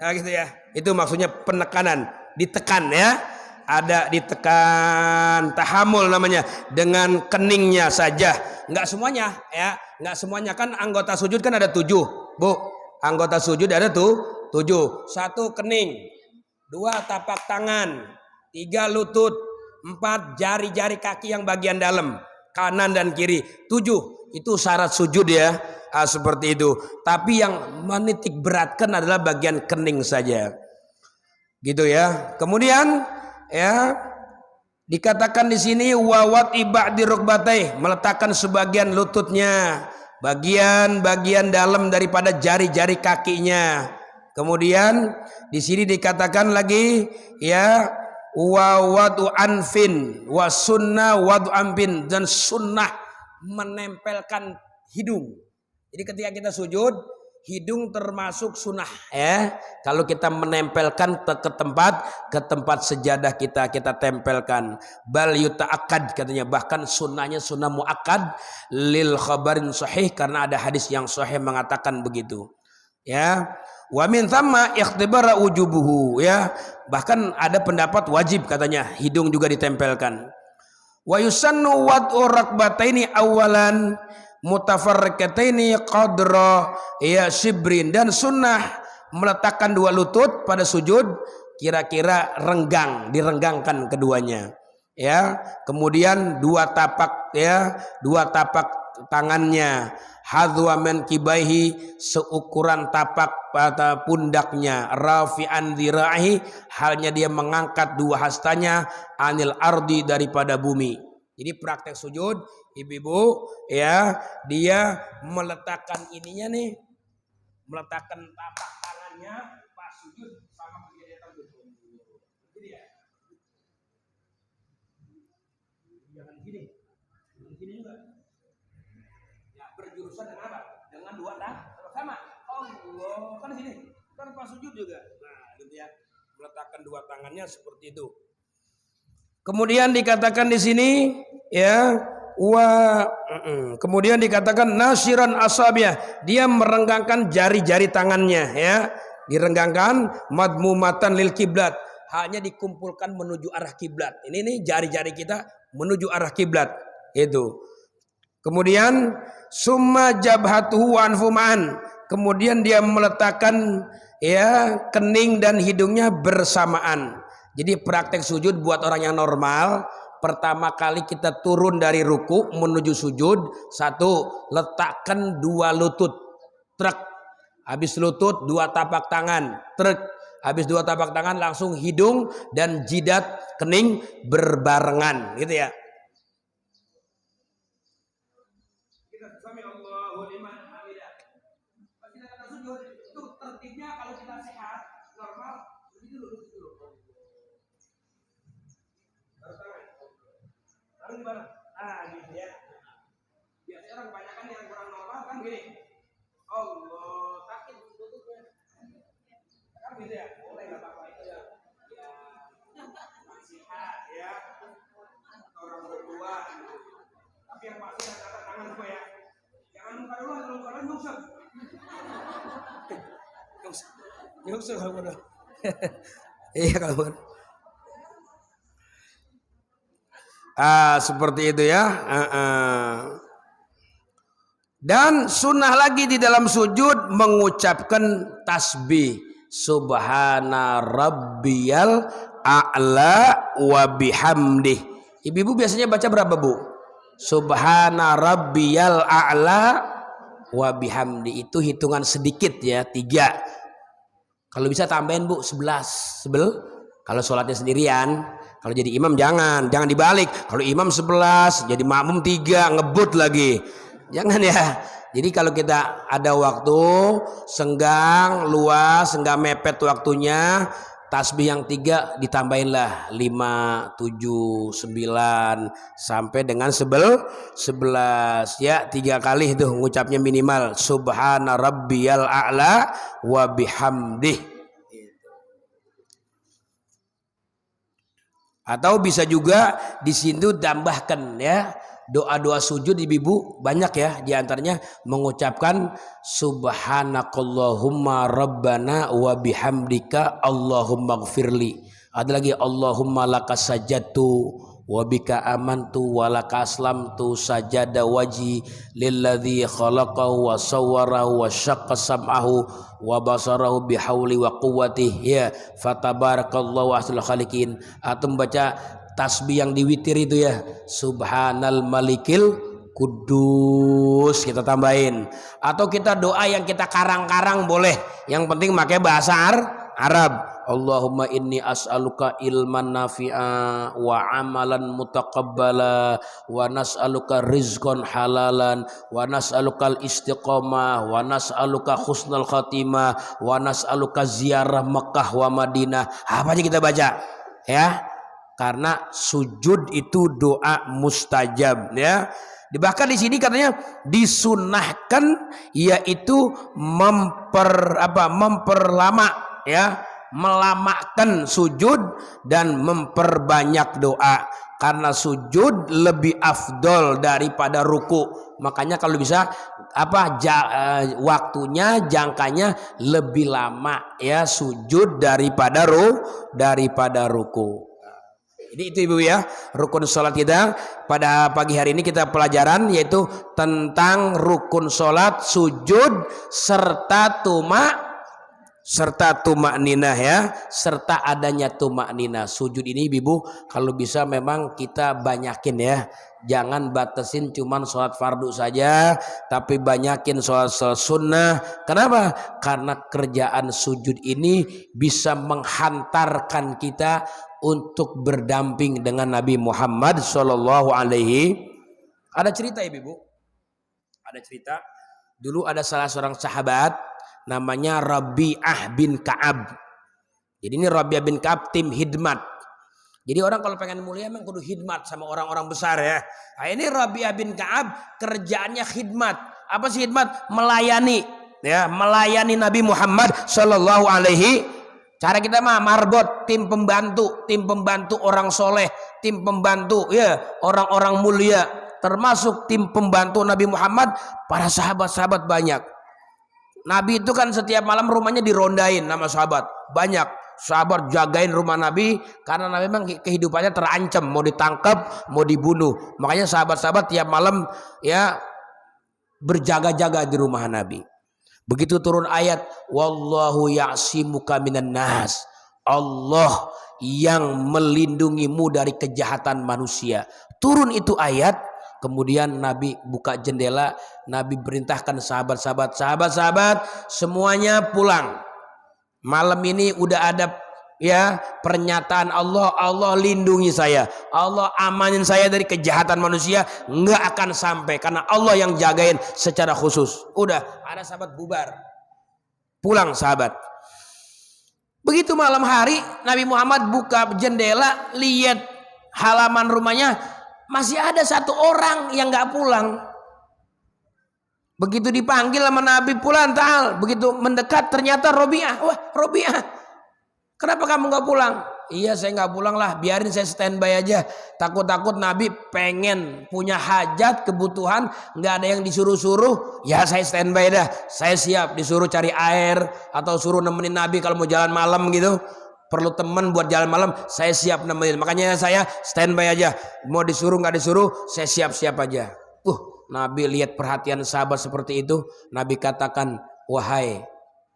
Nah gitu ya. Itu maksudnya penekanan, ditekan ya. Ada ditekan, tahamul namanya, dengan keningnya saja. Enggak semuanya ya, enggak semuanya. Kan anggota sujud kan ada 7, Bu. Anggota sujud ada tuh 7. 1 kening, 2 tapak tangan, 3 lutut, 4 jari-jari kaki yang bagian dalam, kanan dan kiri. 7 itu syarat sujud ya. Seperti itu. Tapi yang menitik beratkan adalah bagian kening saja. Gitu ya. Kemudian ya dikatakan di sini wawat ibadi rukbatai, meletakkan sebagian lututnya, bagian-bagian dalam daripada jari-jari kakinya. Kemudian di sini dikatakan lagi ya wawadu anfin wa sunnah wadu anfin, dan sunnah menempelkan hidung. Jadi ketika kita sujud, hidung termasuk sunnah ya. Kalau kita menempelkan ke tempat sejadah kita tempelkan. Bal yuta'akkad katanya, bahkan sunnahnya sunnah muakkad lil khabarin sahih, karena ada hadis yang sahih mengatakan begitu. Ya. Wa min thamma ikhtibara wujubuhu ya. Bahkan ada pendapat wajib katanya hidung juga ditempelkan. Wa yusannu wad'u rakbataini awalan mutafarriqataini qadra ya shibrin, dan sunnah meletakkan 2 lutut pada sujud kira-kira direnggangkan keduanya ya. Kemudian 2 tapak ya, 2 tapak tangannya hadwa man kibaihi, seukuran tapak pada pundaknya, rafi'an dhirahi, halnya dia mengangkat 2 hastanya, anil ardi, daripada bumi. Jadi praktek sujud ibu-ibu ya, dia meletakkan ininya nih, meletakkan tapak tangannya pas sujud sama kegiatan betul. Jadi ya, jangan gini juga. Ya berjurusan dengan apa? Dengan 2 tapak sama. Allah kan di sini, kan pas sujud juga. Nah gitu ya, meletakkan 2 tangannya seperti itu. Kemudian dikatakan di sini ya kemudian dikatakan nasiran asabiah, dia merenggangkan jari-jari tangannya ya, direnggangkan madmumatan lil kiblat, hanya dikumpulkan menuju arah kiblat. Ini nih jari-jari kita menuju arah kiblat itu. Kemudian summa jabhatuhu anfuman, kemudian dia meletakkan ya kening dan hidungnya bersamaan. Jadi praktek sujud buat orang yang normal, pertama kali kita turun dari ruku menuju sujud, 1 letakkan 2 lutut, trek. Habis lutut 2 tapak tangan, trek. Habis 2 tapak tangan langsung hidung dan jidat kening berbarengan, gitu ya. Kita sami Allahu liman hamidah. Pas kita kata sujud itu tertibnya kalau kita sehat normal begitu dulu. Lalu gimana? Gitu ya. Biasanya orang kebanyakan yang kurang normal kan gini. Allah, sakit lututnya. Kan gitu ya. Boleh enggak apa-apa itu ya. Ya. Nasihat ya. Orang berdua gitu. Tapi yang pasti ada tangan semua ya. Jangan muka dulu, kalau nyungsep. Nyungsep kalau udah. Iya kalau seperti itu ya. Dan sunnah lagi di dalam sujud mengucapkan tasbih subhana rabbiyal a'la wa bihamdih. Ibu-ibu biasanya baca berapa, Bu? Subhana rabbiyal a'la wa bihamdi. Itu hitungan sedikit ya, 3. Kalau bisa tambahin, Bu, 11. Kalau sholatnya sendirian. Kalau jadi imam jangan dibalik. Kalau imam 11, jadi makmum 3, ngebut lagi. Jangan ya. Jadi kalau kita ada waktu senggang, luas, enggak mepet waktunya, tasbih yang 3 ditambahinlah 5, 7, 9 sampai dengan 11 ya, 3 kali itu ngucapnya minimal subhana rabbiyal a'la wa bihamdih. Atau bisa juga di situ tambahkan ya doa-doa sujud ibu banyak ya, diantaranya mengucapkan subhanakallahumma rabbana wa bihamdika allahumma gfirli. Ada lagi Allahumma laka sajadtu wa bika amantu wa laka aslamtu sajada waji lilladzi khalaqahu wa sawwarahu wa syaqqa sam'ahu wa basarahu bihauli wa quwwatihi ya fatabarakallahu ahsanul khaliqin. Atau membaca tasbih yang di witir itu ya subhanal malikil kudus kita tambahin. Atau kita doa yang kita karang-karang boleh, yang penting pakai bahasa Arab. Allahumma inni as'aluka ilman nafi'a wa amalan mutaqabbala wa nas'aluka rizqan halalan wa nas'aluka al-istiqamah wa nas'aluka husnul khatimah wa nas'aluka ziarah Makkah wa Madinah. Apa aja kita baca ya, karena sujud itu doa mustajab ya. Bahkan di sini katanya disunahkan yaitu memperlama ya, melamakan sujud dan memperbanyak doa, karena sujud lebih afdol daripada ruku. Makanya kalau bisa waktunya jangkanya lebih lama ya sujud daripada ruku. Jadi itu ibu ya rukun sholat kita pada pagi hari ini. Kita pelajaran yaitu tentang rukun sholat, sujud serta tumakninah ya, serta adanya tumakninah. Sujud ini ibu kalau bisa memang kita banyakin ya, jangan batasin cuman sholat fardu saja, tapi banyakin sholat sunnah. Kenapa? Karena kerjaan sujud ini bisa menghantarkan kita untuk berdamping dengan Nabi Muhammad Sallallahu Alaihi. Ada cerita ibu, ada cerita dulu ada salah seorang sahabat namanya Rabi'ah bin Ka'ab. Jadi ini Rabi'ah bin Ka'ab tim hidmat. Jadi orang kalau pengen mulia memang kudu hidmat sama orang-orang besar ya. Nah, ini Rabi'ah bin Ka'ab kerjaannya khidmat. Apa sih khidmat? Melayani ya, melayani Nabi Muhammad Sallallahu Alaihi. Cara kita mah marbot, tim pembantu orang soleh, tim pembantu ya orang-orang mulia, termasuk tim pembantu Nabi Muhammad. Para sahabat-sahabat banyak. Nabi itu kan setiap malam rumahnya dirondain nama sahabat. Banyak sahabat jagain rumah Nabi karena Nabi memang kehidupannya terancam, mau ditangkap, mau dibunuh. Makanya sahabat-sahabat tiap malam ya berjaga-jaga di rumah Nabi. Begitu turun ayat wallahu ya'simuka minan nas, Allah yang melindungimu dari kejahatan manusia. Turun itu ayat, kemudian Nabi buka jendela, Nabi perintahkan sahabat-sahabat semuanya pulang. Malam ini udah ada ya pernyataan Allah lindungi saya, Allah amanin saya dari kejahatan manusia, nggak akan sampai karena Allah yang jagain secara khusus. Udah ada sahabat bubar, pulang sahabat. Begitu malam hari Nabi Muhammad buka jendela, lihat halaman rumahnya masih ada satu orang yang nggak pulang. Begitu dipanggil sama Nabi pulang ta'al, begitu mendekat ternyata Rabi'ah. Wah Rabi'ah, kenapa kamu nggak pulang? Iya saya nggak pulang lah, biarin saya standby aja. Takut-takut Nabi pengen punya hajat, kebutuhan, nggak ada yang disuruh-suruh. Ya saya standby dah, saya siap disuruh cari air atau suruh nemenin Nabi kalau mau jalan malam gitu. Perlu teman buat jalan malam, saya siap nemenin. Makanya saya standby aja. Mau disuruh nggak disuruh, saya siap-siap aja. Nabi lihat perhatian sahabat seperti itu. Nabi katakan, wahai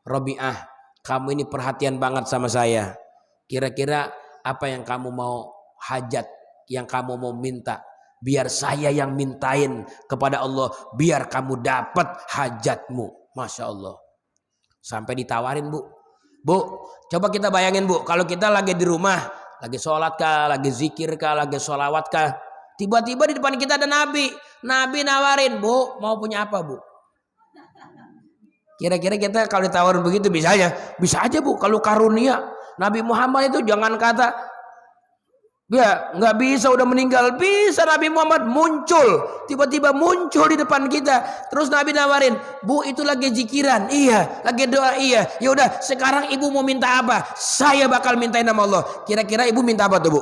Rabi'ah, kamu ini perhatian banget sama saya. Kira-kira apa yang kamu mau hajat, yang kamu mau minta, biar saya yang mintain kepada Allah, biar kamu dapat hajatmu. Masya Allah. Sampai ditawarin bu, coba kita bayangin bu, kalau kita lagi di rumah, lagi sholat kah, lagi zikir kah, lagi sholawat kah, tiba-tiba di depan kita ada Nabi nawarin, bu mau punya apa bu? Kira-kira kita kalau ditawarin begitu bisa aja bu, kalau karunia Nabi Muhammad itu jangan kata ya nggak bisa udah meninggal, bisa. Nabi Muhammad muncul, tiba-tiba muncul di depan kita. Terus Nabi nawarin, bu itu lagi zikiran, iya, lagi doa, iya. Ya udah, sekarang ibu mau minta apa? Saya bakal mintain nama Allah. Kira-kira ibu minta apa tuh bu?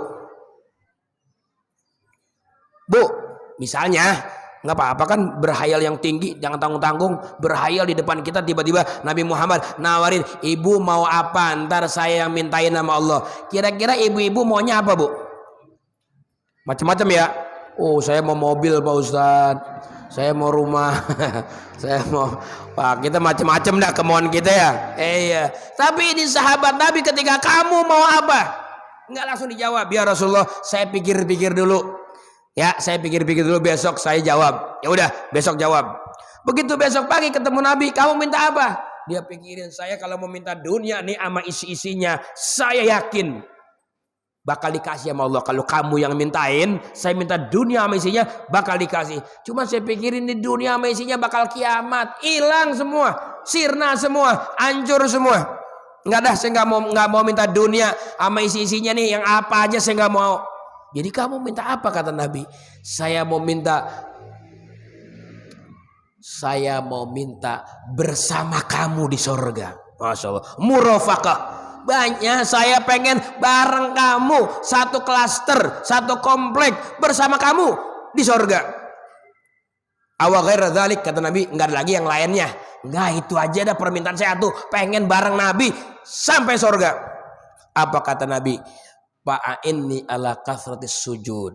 Bu, misalnya nggak apa-apa kan berhayal yang tinggi, jangan tanggung-tanggung. Berhayal di depan kita, tiba-tiba Nabi Muhammad nawarin, ibu mau apa? Ntar saya yang mintain nama Allah. Kira-kira ibu-ibu maunya apa bu? Macam-macam ya. Oh saya mau mobil Pak Ustadz, saya mau rumah, saya mau, Pak kita macam-macam dah kemauan kita ya. Iya. Tapi ini sahabat Nabi ketika kamu mau apa? Nggak langsung dijawab. Ya Rasulullah, saya pikir-pikir dulu. Ya saya pikir-pikir dulu, besok saya jawab. Ya udah besok jawab. Begitu besok pagi ketemu Nabi, kamu minta apa? Dia pikirin, saya kalau mau minta dunia nih sama isi-isinya, saya yakin bakal dikasih sama Allah. Kalau kamu yang mintain, saya minta dunia sama isinya bakal dikasih. Cuma saya pikirin di dunia sama isinya bakal kiamat, hilang semua, sirna semua, hancur semua. Nggak dah, saya nggak mau minta dunia sama isi-isinya nih, yang apa aja saya nggak mau. Jadi kamu minta apa kata Nabi? Saya mau minta bersama kamu di sorga. Masya Allah, murafaqah. Banyak saya pengen bareng kamu, satu klaster, satu komplek bersama kamu di sorga. Awa ghaira dzalik kata Nabi, enggak ada lagi yang lainnya. Enggak, itu aja dah permintaan saya tuh, pengen bareng Nabi sampai sorga. Apa kata Nabi? Fa'inni ala kasratis sujud.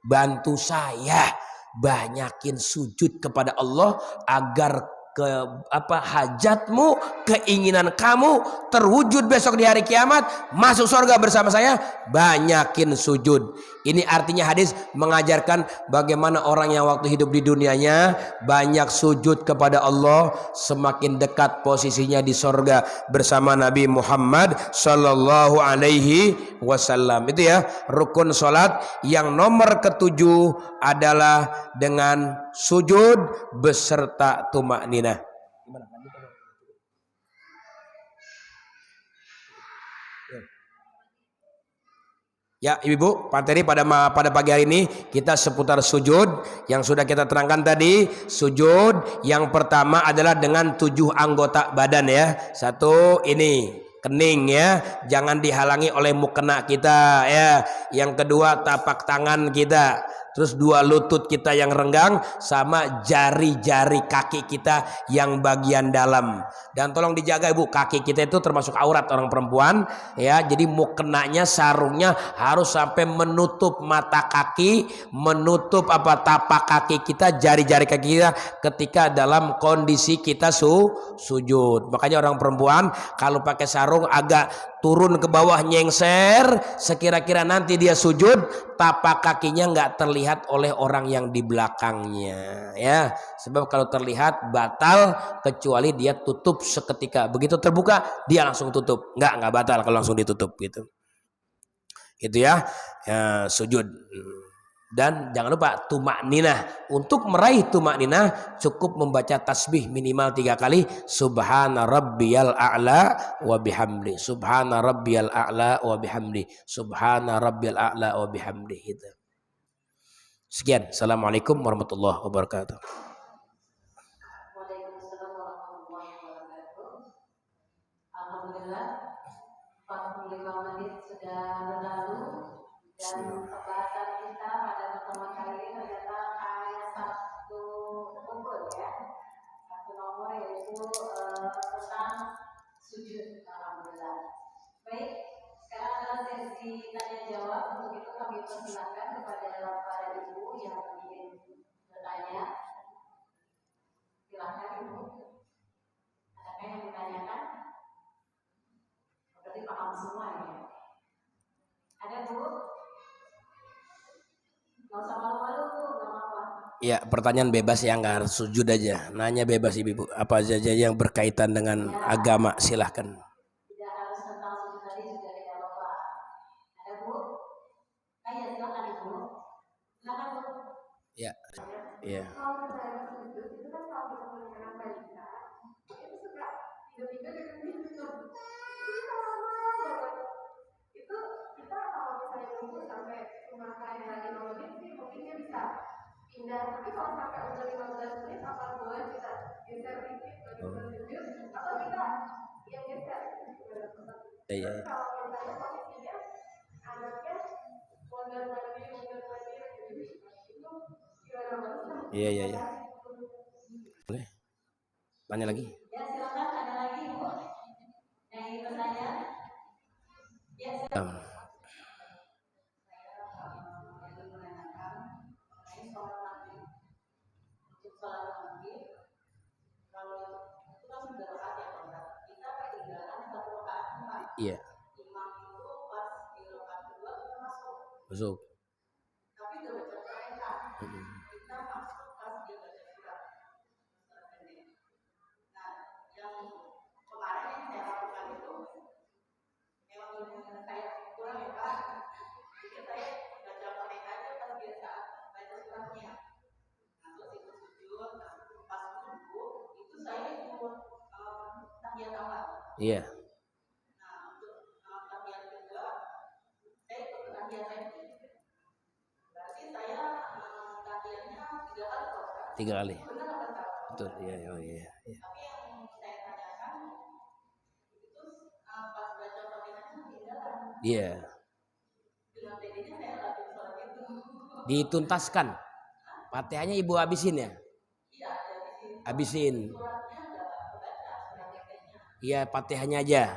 Bantu saya banyakin sujud kepada Allah agar hajatmu, keinginan kamu terwujud besok di hari kiamat, masuk surga bersama saya. Banyakin sujud. Ini artinya hadis mengajarkan bagaimana orang yang waktu hidup di dunianya banyak sujud kepada Allah, semakin dekat posisinya di surga bersama Nabi Muhammad sallallahu alaihi wasallam. Itu ya, rukun salat yang nomor ketujuh adalah dengan sujud beserta tumakninah. Ya ibu-ibu, materi pada pagi hari ini kita seputar sujud yang sudah kita terangkan tadi. Sujud yang pertama adalah dengan 7 anggota badan ya. Satu ini kening ya, jangan dihalangi oleh mukena kita ya. Yang kedua tapak tangan kita. Terus 2 lutut kita yang renggang sama jari-jari kaki kita yang bagian dalam. Dan tolong dijaga ibu, kaki kita itu termasuk aurat orang perempuan ya. Jadi mukenanya, sarungnya harus sampai menutup mata kaki, menutup tapak kaki kita, jari-jari kaki kita ketika dalam kondisi kita sujud. Makanya orang perempuan kalau pakai sarung agak turun ke bawah nyengser, sekira-kira nanti dia sujud tapak kakinya nggak terlihat oleh orang yang di belakangnya ya. Sebab kalau terlihat batal, kecuali dia tutup seketika. Begitu terbuka dia langsung tutup. Nggak batal kalau langsung ditutup gitu. Itu ya, sujud. Dan jangan lupa tumakninah. Untuk meraih tumakninah cukup membaca tasbih minimal 3 kali. Subhana rabbiyal a'la wa bihamdi. Subhana rabbiyal a'la wa bihamdi. Subhana rabbiyal a'la wa bihamdi. Gitu. Sekian. Assalamualaikum warahmatullahi wabarakatuh. Waalaikumsalam warahmatullahi wabarakatuh. Alhamdulillah 45 menit sudah berlalu dan pembahasan kita pada pertemuan kali ini adalah hanya satu nomor ya, satu nomor yaitu tentang sujud. Alhamdulillah. Baik, sekarang adalah sesi tanya jawab. Untuk itu kami persilakan kepada para ibu yang ingin bertanya. Silakan ibu. Adakah yang ditanyakan? Berarti paham semua ya. Ada bu? Gak usah malu-malu bu, gak apa-apa. Ya, pertanyaan bebas ya, nggak harus sujud aja. Nanya bebas ibu. Apa saja yang berkaitan dengan agama silahkan. Tidak harus tentang sujud tadi juga tidak apa-apa. Ada bu? Ya silakan ibu. Silakan bu. Ya. Ya. Kalau kita sujud itu kan kalau kita mengenang balita itu suka tiba-tiba dengan itu. Jadi kalau makanya lagi nonton sih mungkin dia bisa pindah, tapi kalau sampai udah 15 menit apa boleh kita geser dikit bagi sujud atau kita yang geser Iya. terus kalau misalnya posisinya anaknya mundur mandi gitu itu gimana Mas? Iya. Boleh? Tanya lagi? Ya silakan, ada lagi Bu yang ingin bertanya? Ya silakan. Iya. Masuk. Iya. Tiga kali. Betul. Iya. Iya. Dituntaskan. Fatihahnya ibu habisin ya? Habisin. Iya, Fatihahnya aja.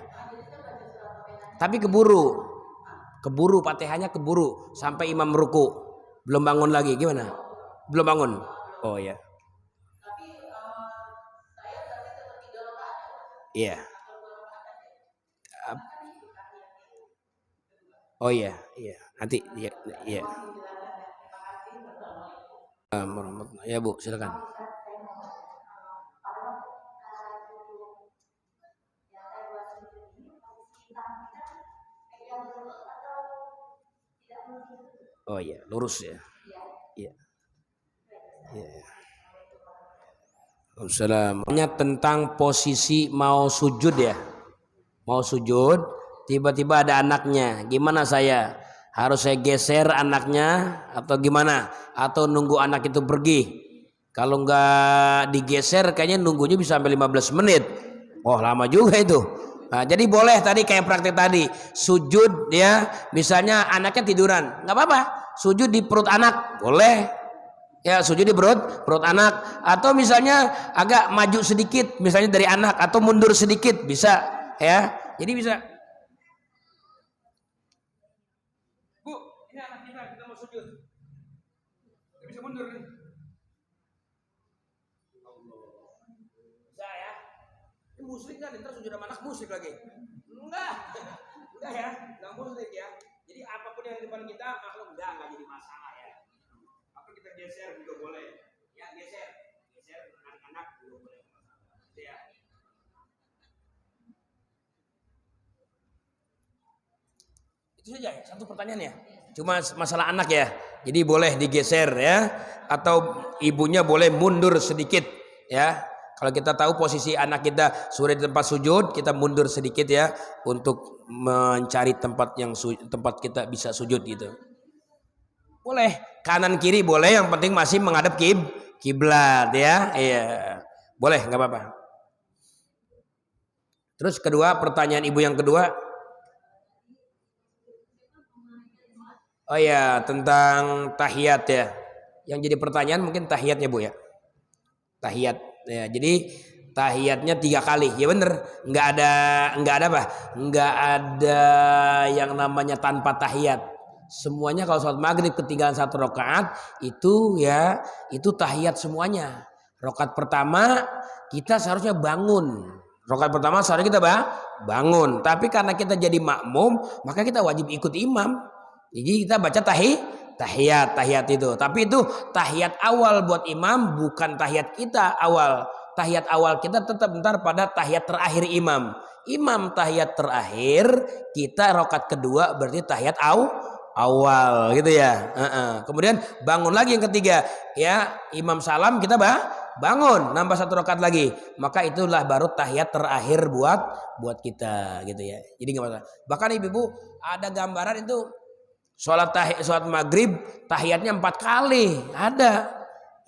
Tapi keburu Fatihahnya keburu sampai imam ruku. Belum bangun lagi, gimana? Belum bangun. Oh ya. Iya. Oh iya. Nanti iya. Ya Bu, silakan. Oh iya, lurus ya. Iya. Assalamualaikum. Tentang posisi mau sujud ya. Mau sujud, tiba-tiba ada anaknya. Gimana saya? Harus saya geser anaknya atau gimana? Atau nunggu anak itu pergi? Kalau nggak digeser kayaknya nunggunya bisa sampai 15 menit. Oh, lama juga itu. Nah, jadi boleh tadi kayak praktek tadi sujud ya, misalnya anaknya tiduran, nggak apa-apa, sujud di perut anak boleh ya, sujud di perut anak, atau misalnya agak maju sedikit, misalnya dari anak, atau mundur sedikit bisa ya, jadi bisa. Bu, ini anak kita mau sujud, bisa mundur nih. Musrik kan, ntar sujud sama anak musrik lagi. Enggak ya, enggak musrik ya. Jadi apapun yang di depan kita, makhluk enggak jadi masalah ya. Apa kita geser juga boleh. Ya geser anak-anak juga boleh. Gitu ya. Itu saja ya, satu pertanyaan ya. Cuma masalah anak ya. Jadi boleh digeser ya, atau ibunya boleh mundur sedikit ya. Kalau kita tahu posisi anak kita sudah di tempat sujud, kita mundur sedikit ya untuk mencari tempat kita bisa sujud gitu. Boleh kanan kiri boleh, yang penting masih menghadap kiblat ya. Iya. Boleh, nggak apa-apa. Terus kedua, pertanyaan ibu yang kedua. Oh ya, tentang tahiyat ya. Yang jadi pertanyaan mungkin tahiyatnya Bu ya. Tahiyat. Ya, jadi tahiyatnya 3 kali, ya bener, nggak ada yang namanya tanpa tahiyat. Semuanya kalau sholat maghrib ketinggalan 1 rakaat itu ya, itu tahiyat semuanya. Rakaat pertama kita seharusnya bangun. Bangun, tapi karena kita jadi makmum, maka kita wajib ikut imam. Jadi kita baca tahiyat itu, tapi itu tahiyat awal buat imam, bukan tahiyat kita awal. Tahiyat awal kita tetap bentar pada tahiyat terakhir imam tahiyat terakhir, kita rakaat kedua berarti tahiyat awal gitu ya. Kemudian bangun lagi yang ketiga ya, imam salam kita bangun nambah 1 rakaat lagi, maka itulah baru tahiyat terakhir buat kita gitu ya. Jadi nggak masalah. Bahkan ibu-ibu ada gambaran itu Sholat maghrib tahiyatnya 4 kali ada.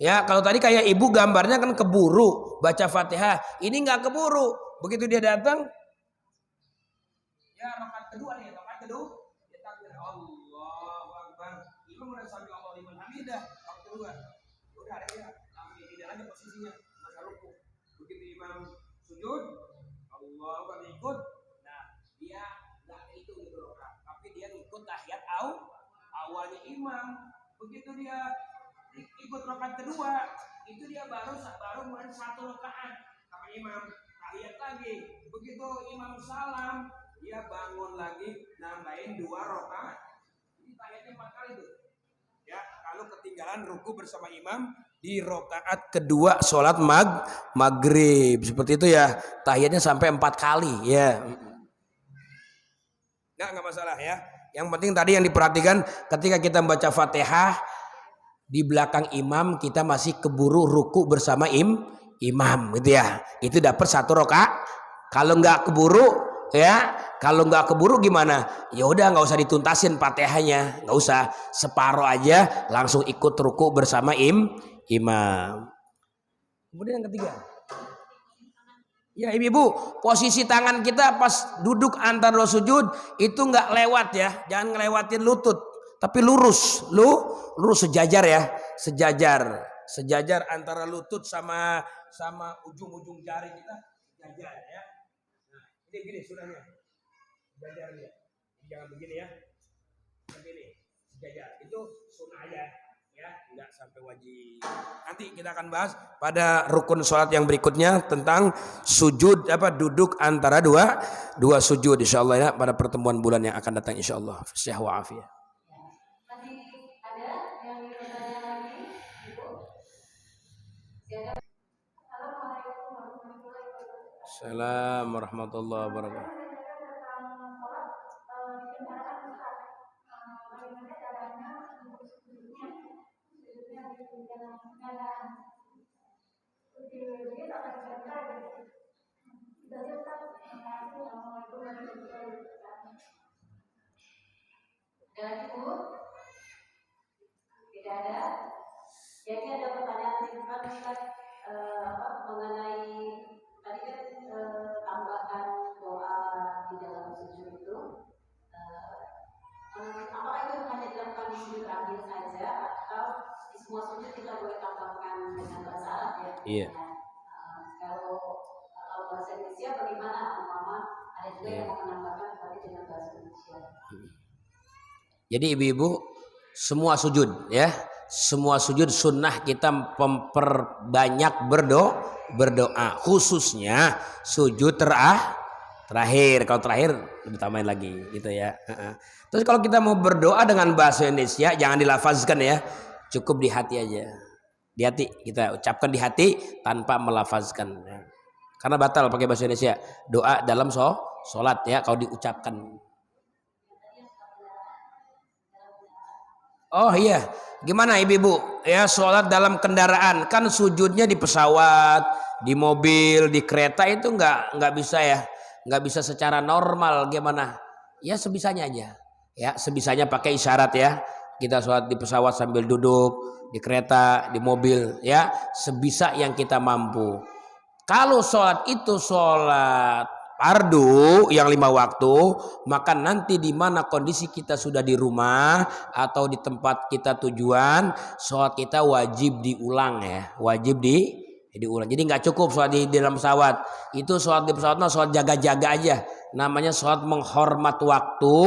Ya kalau tadi kayak ibu gambarnya kan keburu baca Fatihah, ini nggak keburu. Begitu dia datang, ya rakaat kedua nih, rakaat kedua dia takbir Allahu Akbar. Imam udah sambil Allahu liman hamidah, rakaat kedua. Udah ada dia, tapi tidak lagi posisinya masa ruku. Begitu imam sujud, Allahu Akbar ikut. Nah, dia nggak itu gitu rakaat, tapi dia ikut tahiyat awalnya imam. Begitu dia ikut rakaat kedua, itu dia baru mulai 1 rakaat sama imam, tahiyat lagi. Begitu imam salam, dia bangun lagi nambahin 2 rakaat. Jadi tahiyatnya 4 kali tuh. Ya, kalau ketinggalan ruku bersama imam di rakaat kedua sholat maghrib seperti itu ya, tahiyatnya sampai 4 kali ya. Nggak masalah ya. Yang penting tadi yang diperhatikan ketika kita membaca Fatihah di belakang imam kita masih keburu ruku bersama imam gitu ya. Itu dapat 1 rakaat. Kalau nggak keburu ya, kalau nggak keburu gimana? Ya udah nggak usah dituntasin Fatihahnya, nggak usah, separuh aja langsung ikut ruku bersama imam. Kemudian yang ketiga. Ya ibu-ibu, posisi tangan kita pas duduk antara 2 sujud itu nggak lewat ya, jangan ngelewatin lutut, tapi lurus sejajar ya, sejajar antara lutut sama ujung-ujung jari kita sejajar ya. Nah, ini gini sunahnya, sejajarnya, jangan begini ya, begini sejajar, itu sunah aja. Ya, enggak sampai wajib. Nanti kita akan bahas pada rukun sholat yang berikutnya tentang sujud duduk antara dua sujud insyaallah ya, pada pertemuan bulan yang akan datang insyaallah. Sehat wa afiat. Masih ada yang ingin bertanya lagi, Ibu? Silakan. Assalamualaikum warahmatullahi wabarakatuh. Dan Ibu? Tidak ada? Jadi ada pertanyaan singkat Ustaz, mengenai tadi kan tambahan doa di dalam sujud itu, apakah itu hanya dilakukan di sujud terakhir saja atau di semua sujud kita boleh tambahkan dengan bahasa Arab ya? Iya. Kalau bahasa Indonesia bagaimana? Mama ada juga yang mau menambahkan tapi dengan bahasa Indonesia. Jadi ibu-ibu semua sujud ya, semua sujud sunnah kita memperbanyak berdoa, khususnya sujud terakhir. Kalau terakhir lebih tambahin lagi gitu ya. Terus kalau kita mau berdoa dengan bahasa Indonesia jangan dilafazkan ya, cukup di hati aja. Di hati kita ucapkan di hati tanpa melafazkan ya. Karena batal pakai bahasa Indonesia doa dalam sholat ya kalau diucapkan. Oh iya, gimana ibu-ibu? Ya sholat dalam kendaraan kan sujudnya di pesawat, di mobil, di kereta itu nggak bisa ya, nggak bisa secara normal gimana? Ya sebisanya aja, ya sebisanya pakai isyarat ya. Kita sholat di pesawat sambil duduk, di kereta, di mobil, ya sebisa yang kita mampu. Kalau sholat itu sholat fardu yang 5 waktu, maka nanti di mana kondisi kita sudah di rumah atau di tempat kita tujuan, sholat kita wajib diulang ya, wajib diulang. Jadi nggak cukup sholat di dalam pesawat. Itu sholat di pesawat sholat jaga-jaga aja. Namanya sholat menghormat waktu,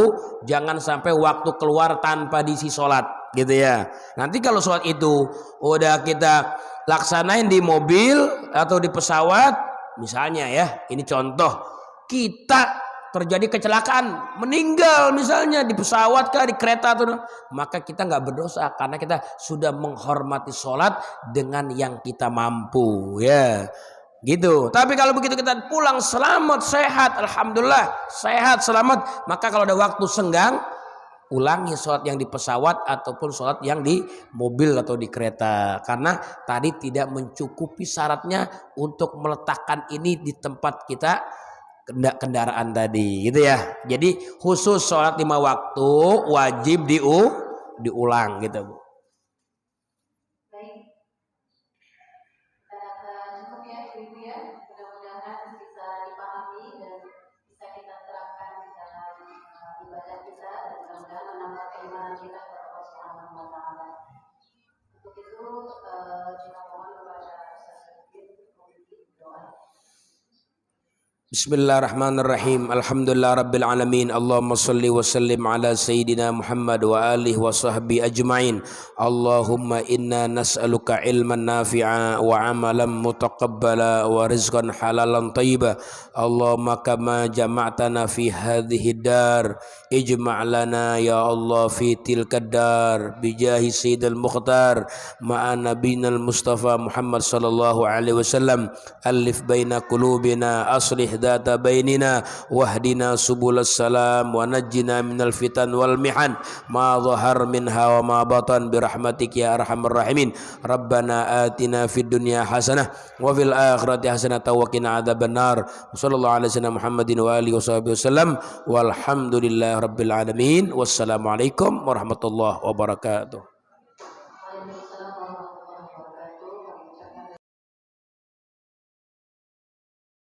jangan sampai waktu keluar tanpa diisi sholat gitu ya. Nanti kalau sholat itu udah kita laksanain di mobil atau di pesawat, misalnya ya, ini contoh. Kita terjadi kecelakaan, meninggal misalnya di pesawat kah, di kereta atau, maka kita nggak berdosa karena kita sudah menghormati sholat dengan yang kita mampu ya gitu. Tapi kalau begitu kita pulang selamat sehat, alhamdulillah sehat selamat, maka kalau ada waktu senggang ulangi sholat yang di pesawat ataupun sholat yang di mobil atau di kereta, karena tadi tidak mencukupi syaratnya untuk meletakkan ini di tempat kita kendaraan tadi gitu ya. Jadi khusus sholat 5 waktu wajib diulang gitu Bu. Baik, kita cukup ya Ibu ya. Mudah-mudahan bisa dipahami dan bisa kita terapkan di dalam ibadah kita dan mudah-mudahan menambah keimanan kita kepada Allah Subhanahu wa taala. Untuk itu kita mohon kepada Ustaz Syarifin untuk membimbing doa. Bismillahirrahmanirrahim. Alhamdulillah rabbil alamin. Allahumma salli wa sallim ala sayyidina Muhammad wa alihi wa sahbihi ajma'in. Allahumma inna nas'aluka ilman nafi'a wa amalan mutaqabbala wa rizqan halalan tayyiba. Allahumma kama jama'tana fi hadhihi dar ijma' lana ya Allah fi tilka dar bijahi sayyidil mukhtar ma'a nabiyina al-mustafa Muhammad sallallahu alaihi wasallam. Alif baina qulubina aslih data bainina wahdina subulas salam wa najjina minal fitan wal mihan ma dhahar minha wa ma batan birahmatik ya arhamar rahimin. Rabbana atina fid dunya hasanah wa fil akhirati hasanah wa qina adzabannar. Sallallahu alaihi wasallam Muhammadin wa alihi wasallam walhamdulillahi rabbil alamin. Wassalamualaikum warahmatullahi wabarakatuh. Waalaikumsalam warahmatullahi wabarakatuh.